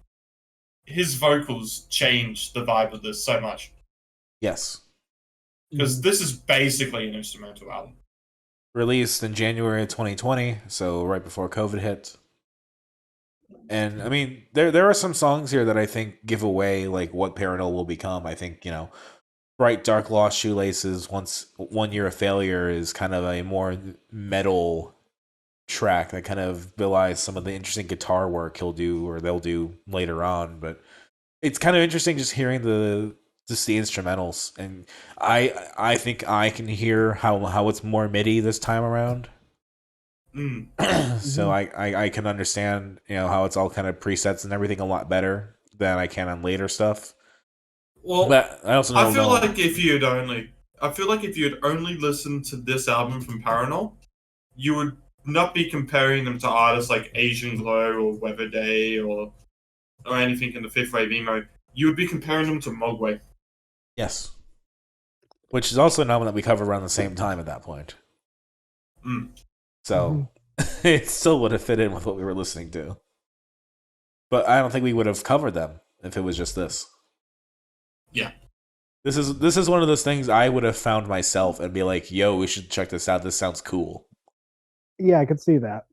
his vocals change the vibe of this so much. Yes. Because this is basically an instrumental album. Released in January of 2020, so right before COVID hit. And I mean, there are some songs here that I think give away like what Parannoul will become. I think, Bright Dark Lost Shoelaces, once 1 Year of Failure is kind of a more metal track that kind of belies some of the interesting guitar work he'll do or they'll do later on. But it's kind of interesting just hearing the instrumentals, and I think I can hear how it's more MIDI this time around. So I can understand how it's all kind of presets and everything a lot better than I can on later stuff. Well, but I also I feel like if you had only listened to this album from Parannoul, you would not be comparing them to artists like Asian Glow or Weather Day or anything in the fifth wave emo. You would be comparing them to Mogwai. Yes. Which is also an album that we covered around the same time at that point. So it still would have fit in with what we were listening to. But I don't think we would have covered them if it was just this. Yeah. This is one of those things I would have found myself and be like, yo, we should check this out. This sounds cool. Yeah, I could see that.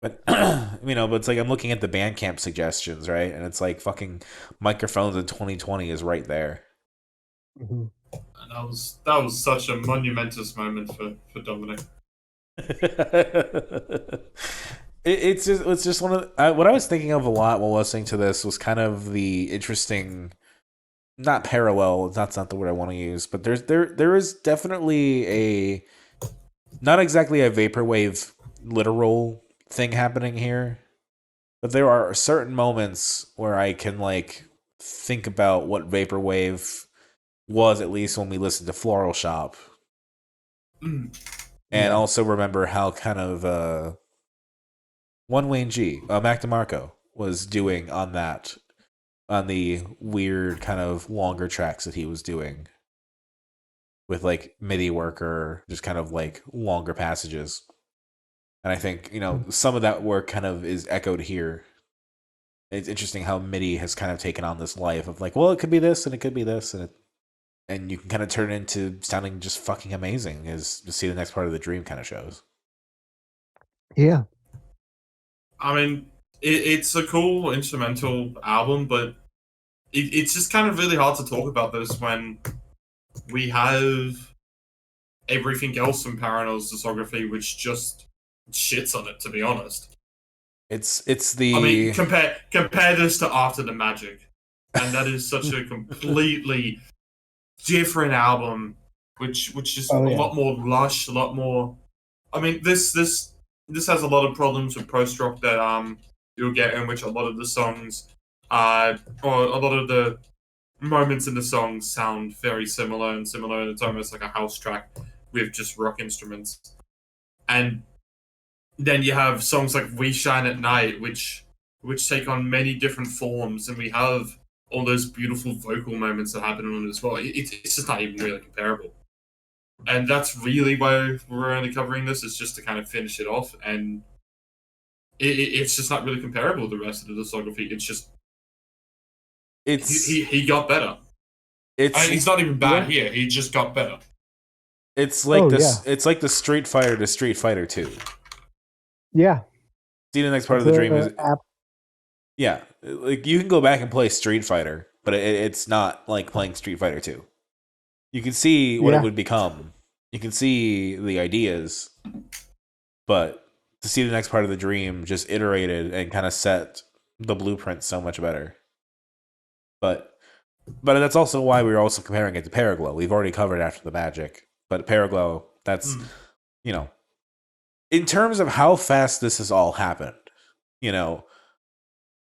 But but it's like I'm looking at the Bandcamp suggestions, right? And it's like fucking Microphones in 2020 is right there. And that was such a monumentous moment for Dominic. It's just one of what I was thinking of a lot while listening to this was kind of the interesting, not parallel. That's not the word I want to use, but there is definitely a, not exactly a vaporwave literal thing happening here, but there are certain moments where I can like think about what vaporwave was, at least when we listened to Floral Shop. And also remember how kind of One Wayne G, Mac DeMarco, was doing on the weird kind of longer tracks that he was doing with like MIDI work or just kind of like longer passages. And I think, some of that work kind of is echoed here. It's interesting how MIDI has kind of taken on this life of like, well, it could be this and it could be this, and you can kind of turn it into sounding just fucking amazing, as To See the Next Part of the Dream kind of shows. Yeah. I mean, it's a cool instrumental album, but it's just kind of really hard to talk about this when we have everything else from Parannoul's discography, which just shits on it, to be honest. It's the... I mean, compare this to After the Magic, and that is such a completely different album, which is a lot more lush, a lot more. I mean, this has a lot of problems with post rock that you'll get, in which a lot of the songs, or a lot of the moments in the songs sound very similar, and it's almost like a house track with just rock instruments. And then you have songs like We Shine at Night, which take on many different forms, and we have all those beautiful vocal moments that happen on it as well. It's just not even really comparable. And that's really why we're only covering this, is just to kind of finish it off. And it's just not really comparable to the rest of the discography. It's just... He got better. He's not even bad here. He just got better. It's like It's like the Street Fighter to Street Fighter 2. Yeah. See the Next Part of the Dream is... Yeah, like you can go back and play Street Fighter, but it's not like playing Street Fighter 2. You can see what it would become. You can see the ideas, but To See the Next Part of the Dream just iterated and kind of set the blueprint so much better. But that's also why we were also comparing it to Paraglow. We've already covered After the Magic, but Paraglow, that's in terms of how fast this has all happened.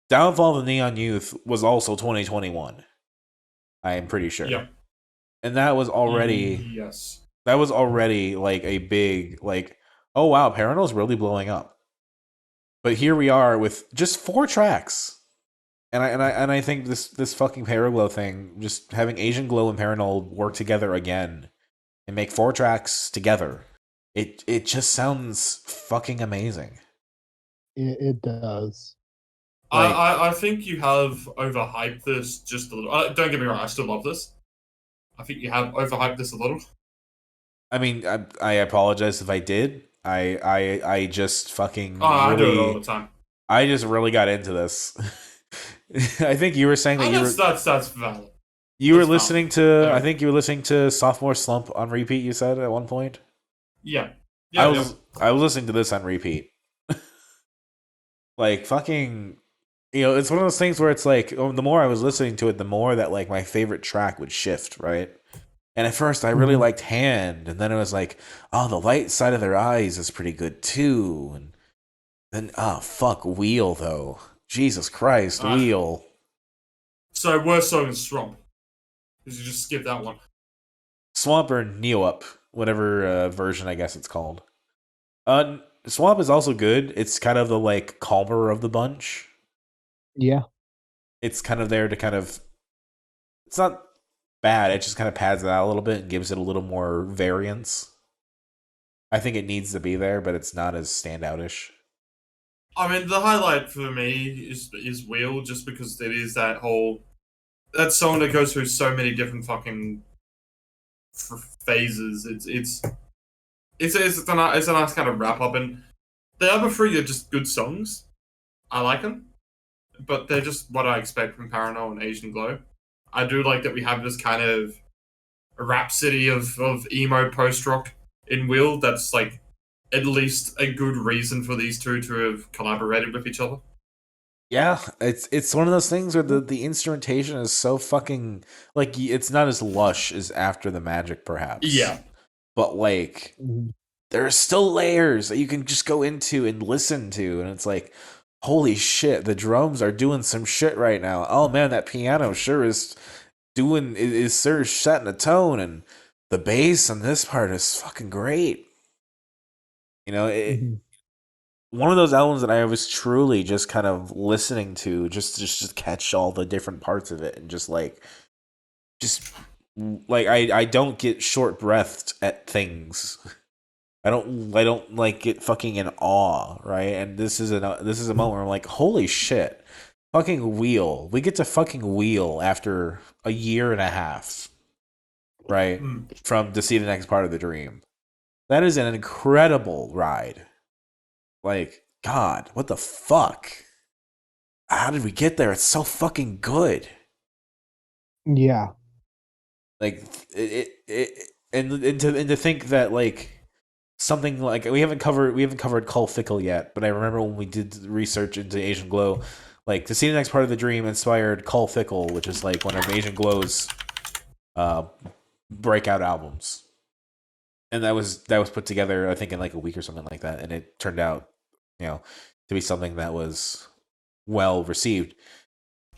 Downfall of the Neon Youth was also 2021. I am pretty sure. Yeah. And that was already Yes. like a big like, oh wow, Parannoul's really blowing up. But here we are with just 4 tracks. And I think this fucking Paraglow thing, just having Asian Glow and Parannoul work together again and make 4 tracks together, it just sounds fucking amazing. It does. Like, I think you have overhyped this just a little. Don't get me wrong, I still love this. I think you have overhyped this a little. I mean, I apologize if I did. I just fucking I do it all really, the time. I just really got into this. I think you were saying that That's valid. you were That's listening valid. to. I think you were listening to Sophomore Slump on repeat. You said at one point. Yeah. I was listening to this on repeat. Like fucking, it's one of those things where it's like, the more I was listening to it, the more that like my favorite track would shift, right? And at first, I really liked Hand, and then it was like, oh, the light side of their eyes is pretty good too. And then, oh fuck, Wheel though. Jesus Christ, Wheel. So worst song is Swamp. Because you just skip that one. Swamp or Neo Up, whatever version I guess it's called. Swamp is also good. It's kind of the like calmer of the bunch. Yeah. It's kind of there to kind of. It's not bad. It just kind of pads it out a little bit and gives it a little more variance. I think it needs to be there, but it's not as standoutish. I mean, the highlight for me is Wheel, just because it is that song that goes through so many different fucking phases. It's a nice kind of wrap up, and the other 3 are just good songs. I like them, but they're just what I expect from Parannoul and Asian Glow. I do like that we have this kind of rhapsody of emo post rock in Will. That's like at least a good reason for these 2 to have collaborated with each other. Yeah, it's one of those things where the instrumentation is so fucking like, it's not as lush as After the Magic, perhaps. Yeah, but like there are still layers that you can just go into and listen to, and it's like, holy shit, the drums are doing some shit right now. Oh man, that piano sure is sure setting a tone, and the bass on this part is fucking great. One of those albums that I was truly just kind of listening to just catch all the different parts of it, and just like I don't get short breathed at things. I don't like get fucking in awe, right? And this is a moment where I'm like, holy shit, fucking Wheel. We get to fucking Wheel after a year and a half, right? From To See the Next Part of the Dream. That is an incredible ride. Like, God, what the fuck? How did we get there? It's so fucking good. Yeah. Like and to think that like something like we haven't covered Cull Fickle yet, but I remember when we did research into Asian Glow, like To See the Next Part of the Dream inspired Cull Fickle, which is like one of Asian Glow's breakout albums. And that was put together, I think, in like a week or something like that, and it turned out, to be something that was well received.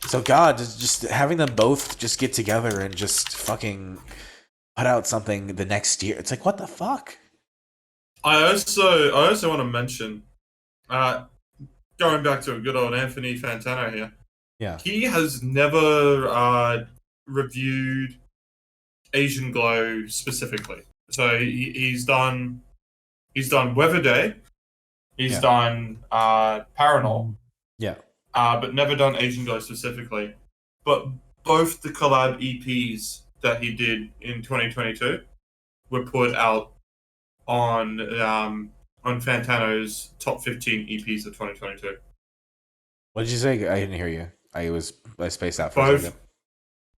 So God, just having them both just get together and just fucking put out something the next year, it's like, what the fuck? I also want to mention, going back to a good old Anthony Fantano here. Yeah, he has never reviewed Asian Glow specifically. So he's done Weather Day, he's done Parannoul, but never done Asian Glow specifically. But both the collab EPs that he did in 2022 were put out on Fantano's top 15 EPs of 2022. What did you say? I didn't hear you. I spaced out for a second.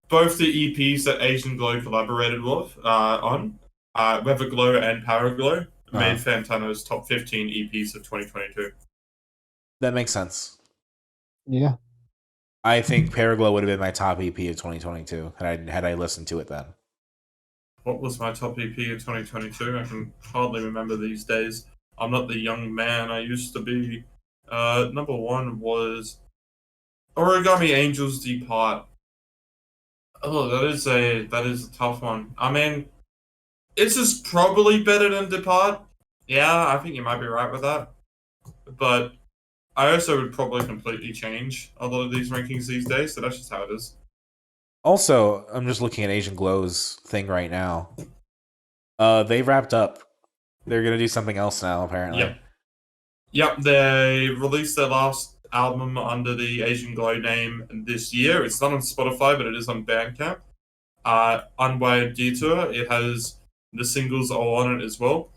Both the EPs that Asian Glow collaborated with on Weather Glow and Paraglow made Fantano's top 15 EPs of 2022. That makes sense. Yeah. I think Paraglow would have been my top EP of 2022 had I listened to it then. What was my top EP of 2022? I can hardly remember these days. I'm not the young man I used to be. Number 1 was Origami Angels Depart. Oh, that is a tough one. I mean, this is probably better than Depart. Yeah, I think you might be right with that. But I also would probably completely change a lot of these rankings these days, so that's just how it is. Also, I'm just looking at Asian Glow's thing right now. They wrapped up. They're gonna do something else now, apparently. Yep. Yep, they released their last album under the Asian Glow name this year. It's not on Spotify, but it is on Bandcamp. Unwired Detour. It has the singles all on it as well.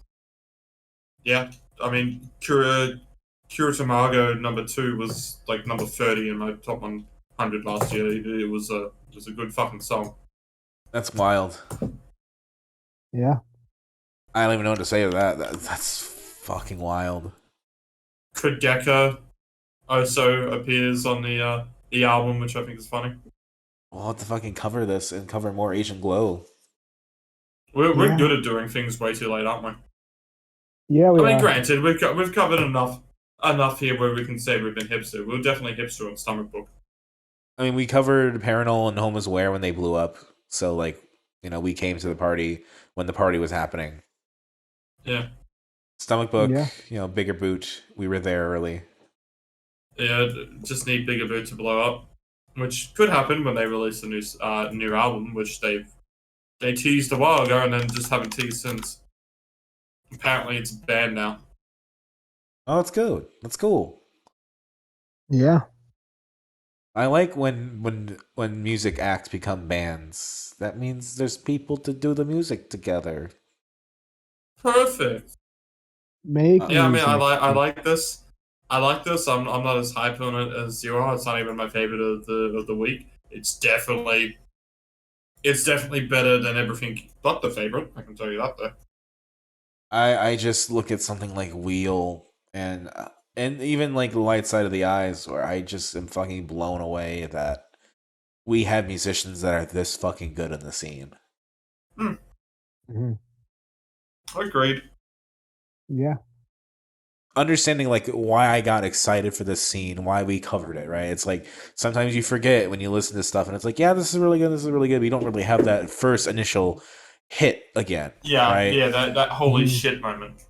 Yeah, I mean, Curitimago #2 was like number 30 in my top 100 last year. It was a good fucking song. That's wild. Yeah. I don't even know what to say to that. That's fucking wild. Kudeka also appears on the album, which I think is funny. We'll have to fucking cover this and cover more Asian Glow. We're good at doing things way too late, aren't we? Yeah, we I mean, are. granted, we've covered enough here where we can say we've been hipster. We're definitely hipster on Stomach Book. I mean, we covered Parannoul and Home Is Where when they blew up. So, like, you know, we came to the party when the party was happening. Yeah. Stomach Book, Yeah. you know, Bigger Boot. We were there early. Yeah, just need Bigger Boot to blow up, which could happen when they release a new album, which they teased a while ago and then just haven't teased since. Apparently, it's banned now. Oh, that's good. That's cool. Yeah. I like when music acts become bands. That means there's people to do the music together. Perfect. Make Yeah, I mean, music. I like this. I like this. I'm not as hyped on it as you are. It's not even my favorite of the week. It's definitely better than everything but the favorite. I can tell you that though. I just look at something like Wheel and even like The Light Side of the Eyes, where I just am fucking blown away that we have musicians that are this fucking good in the scene. Mm-hmm. Agreed. Yeah. Understanding like why I got excited for this scene, why we covered it, right? It's like sometimes you forget when you listen to stuff and it's like, yeah, this is really good, this is really good, but you don't really have that first initial hit again. Yeah, right? yeah. That holy Mhm. shit moment.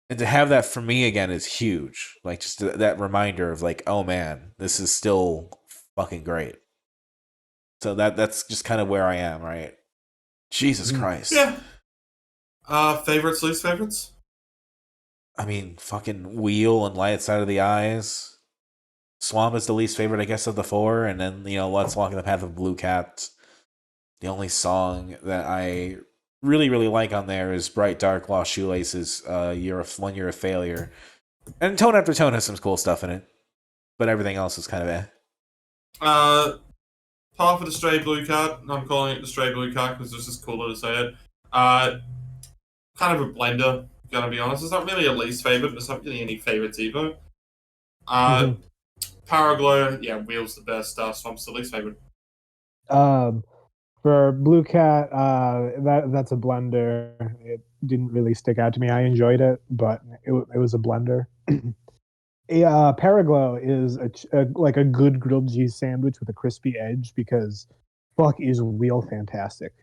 And to have that for me again is huge. Like just that reminder of like, oh man, this is still fucking great. So that's just kind of where I am, right? Jesus Mhm. Christ. Yeah. Favorites, least favorites. I mean, fucking Wheel and Light Side of the Eyes. Swamp is the least favorite, I guess, of the four, and then Let's Walk in the Path of Blue Cat. The only song that I really, really like on there is Bright Dark Lost Shoelaces. When You're a Failure, and Tone After Tone has some cool stuff in it, but everything else is kind of Half of the Stray Blue Cat. I'm calling it the Stray Blue Cat because it's just cooler to say it. Kind of a blender. Gonna be honest, it's not really a least favorite, but it's not really any favorites either. Mhm. Paraglow, yeah, Wheel's the best. Swamp's the least favorite. For Blue Cat, that's a blender. It didn't really stick out to me. I enjoyed it, but it was a blender. Paraglow is like a good grilled cheese sandwich with a crispy edge because fuck is Wheel fantastic.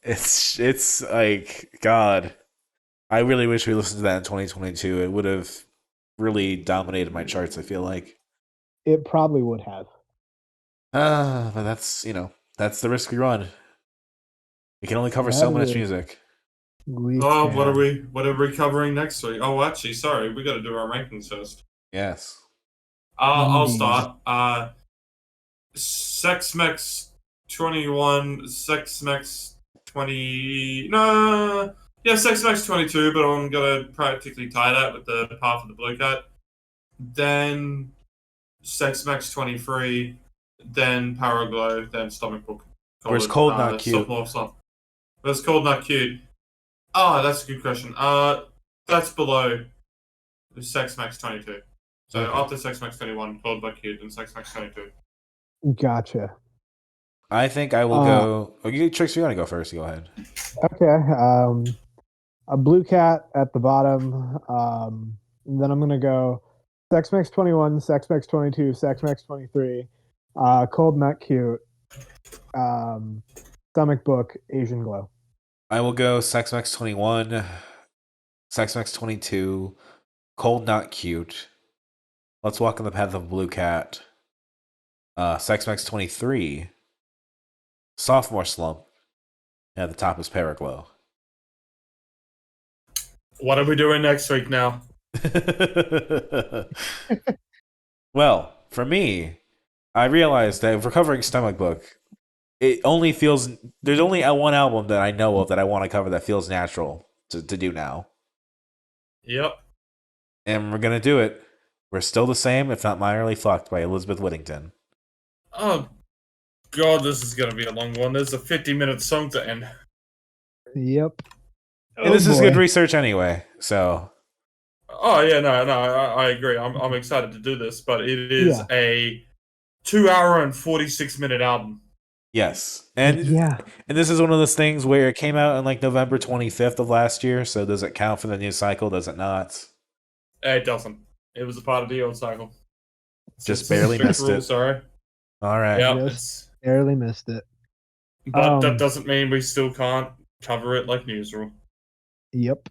it's like God. I really wish we listened to that in 2022. It would have really dominated my charts. I feel like. It probably would have. But that's the risk we run. We can only cover That so much is- music. We Oh, can. what are we covering next week? Oh, actually, sorry, we got to do our rankings first. Yes. I'll Indeed. start. Sex Mex 21, Sex Mex 20. No, yeah, Sex Mex 22, but I'm gonna practically tie that with the Path of the Blue Cat. Then Sex Mex 23, then Paraglow, then Stomach Book. Where's Cold Not Cute? Sophomore Slump. Where's Cold Not Cute? Oh, that's a good question. That's below Sex Mex 22. So Okay. after Sex Mex 21, Cold Not Cute, and Sex Mex 22. Gotcha. I think I will go. Oh, Trix, you want to go first? Go ahead. Okay. A Blue Cat at the bottom. Then I'm gonna go Sex Mex 21, Sex Mex 22, Sex Mex 23, Cold Not Cute, Stomach Book, Asian Glow. I will go Sex Mex 21, Sex Mex 22, Cold Not Cute, Let's Walk in the Path of a Blue Cat, Sex Mex 23, Sophomore Slump, and at the top is Paraglow. What are we doing next week now? Well, for me, I realized that if we're covering Stomach Book, it only feels there's only one album that I know of that I want to cover that feels natural to do now. Yep. And we're gonna do it. We're still the same, if not minorly fucked, by Elizabeth Whittington. Oh, God, this is going to be a long one. There's a 50-minute song to end. Yep. And this is good research anyway, so. Oh, yeah, no, I agree. I'm excited to do this, but it is a 2-hour and 46-minute album. Yes. And this is one of those things where it came out on like November 25th of last year, so does it count for the news cycle? Does it not? It doesn't. It was a part of the old cycle. Just barely missed it. Sorry. All right. Yeah, barely missed it. But that doesn't mean we still can't cover it like newsreel. Yep.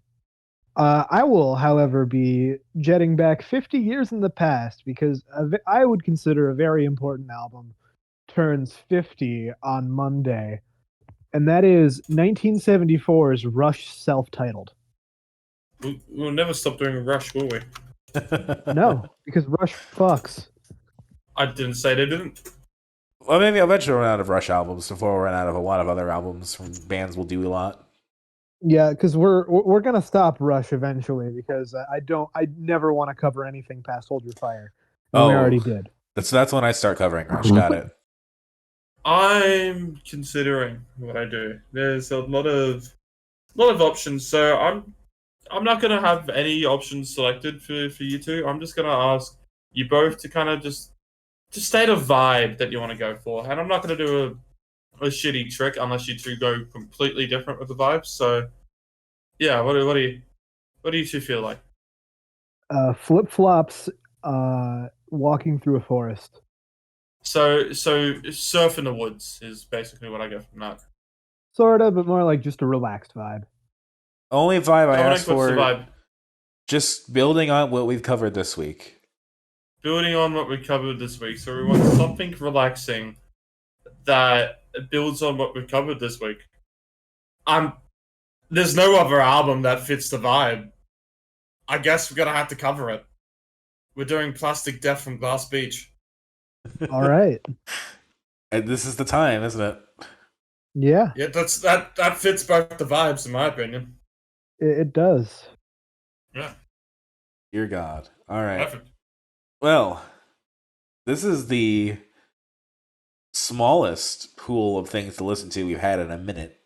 I will, however, be jetting back 50 years in the past because I would consider a very important album turns 50 on Monday, and that is 1974's Rush self-titled. We'll never stop doing Rush, will we? No, because Rush fucks. I didn't say they didn't. Well, maybe I'll eventually run out of Rush albums before we run out of a lot of other albums from bands we'll do a lot. Yeah, because we're gonna stop Rush eventually because I never want to cover anything past Hold Your Fire. And we already did. That's when I start covering Rush. Got it. I'm considering what I do. There's a lot of options, so I'm not gonna have any options selected for you two. I'm just gonna ask you both to kind of just state a vibe that you want to go for, and I'm not gonna do a shitty trick unless you two go completely different with the vibes. So, yeah, what do you two feel like? Flip flops, walking through a forest. So surf in the woods is basically what I get from that. Sorta, but more like just a relaxed vibe. Only vibe I asked for. The vibe? Just building on what we've covered this week. Building on what we covered this week, so we want something relaxing that builds on what we've covered this week. There's no other album that fits the vibe. I guess we're gonna have to cover it. We're doing Plastic Death from Glass Beach. All right. And this is the time, isn't it? Yeah. Yeah, that fits both the vibes, in my opinion. It does. Yeah. Dear God. All right. Perfect. Well, this is the smallest pool of things to listen to we've had in a minute.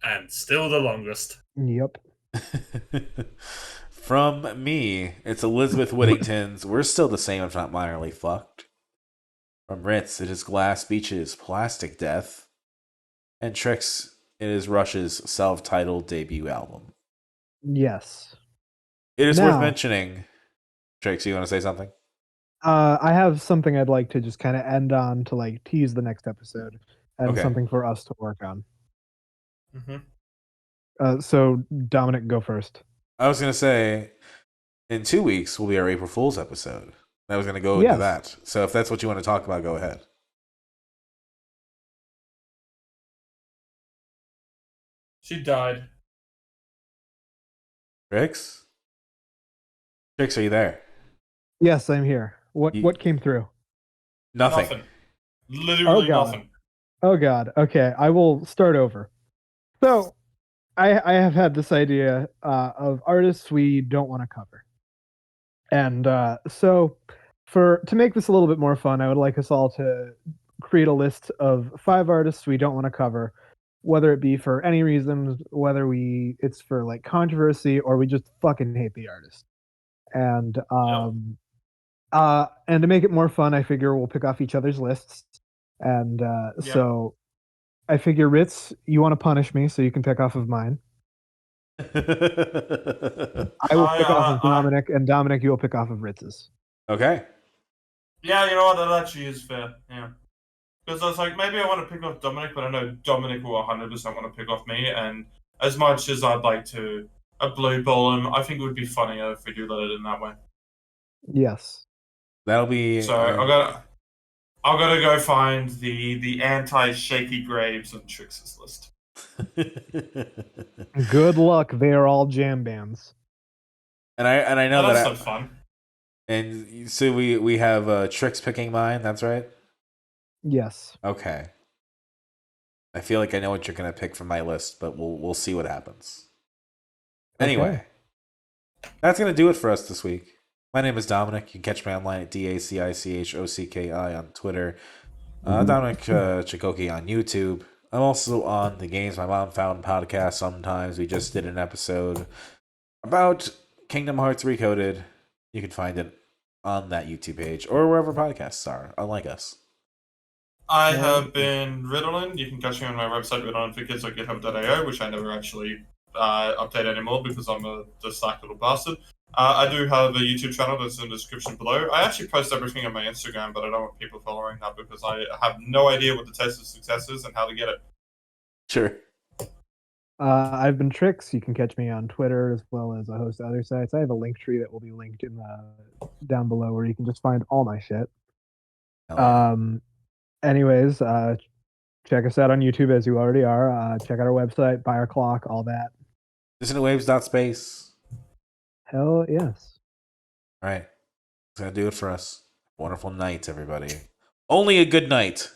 And still the longest. Yep. From me, it's Elizabeth Whittington's We're Still the Same If Not Minorly Fucked. From Ritz, it is Glass Beach's Plastic Death. And Trix, it is Rush's self-titled debut album. Yes. It is worth mentioning. Trix, you want to say something? I have something I'd like to just kind of end on to like tease the next episode and something for us to work on. Mm-hmm. So Dominic, go first. I was going to say, in 2 weeks will be our April Fool's episode. I was going to go into that. So if that's what you want to talk about, go ahead. She died. Trix? Trix, are you there? Yes, I'm here. What came through? Nothing. Literally nothing. Oh God. Okay, I will start over. So, I have had this idea of artists we don't want to cover, and so to make this a little bit more fun, I would like us all to create a list of 5 artists we don't want to cover, whether it be for any reason, whether it's for like controversy or we just fucking hate the artist, and to make it more fun, I figure we'll pick off each other's lists, and so. I figure, Ritz, you want to punish me, so you can pick off of mine. I will pick off of Dominic, and Dominic, you will pick off of Ritz's. Okay. Yeah, you know what? That actually is fair. Yeah. Because I was like, maybe I want to pick off Dominic, but I know Dominic will 100% want to pick off me. And as much as I'd like to a blue ball him, I think it would be funnier if we do let it in that way. Yes. That'll be. So I gotta go find the anti shaky graves on Trix's list. Good luck. They are all jam bands. and I know Oh, that's that. not fun. And so we have Trix picking mine. That's right. Yes. Okay. I feel like I know what you're gonna pick from my list, but we'll see what happens. Anyway, that's gonna do it for us this week. My name is Dominic. You can catch me online at DACICHOCKI on Twitter. Dominic Chikoki on YouTube. I'm also on the Games My Mom Found podcast sometimes. We just did an episode about Kingdom Hearts Recoded. You can find it on that YouTube page or wherever podcasts are, unlike us. I have been Ritalin. You can catch me on my website, ritalin4kids.github.io, which I never actually update anymore because I'm a slack little bastard. I do have a YouTube channel that's in the description below. I actually post everything on my Instagram, but I don't want people following that because I have no idea what the test of success is and how to get it. Sure. I've been Trix. You can catch me on Twitter as well as a host of other sites. I have a link tree that will be linked in down below where you can just find all my shit. Yeah. Anyways, check us out on YouTube as you already are. Check out our website, buy our clock, all that. Dissonant Waves.space. Hell yes. All right. That's going to do it for us. Wonderful night, everybody. Only a good night.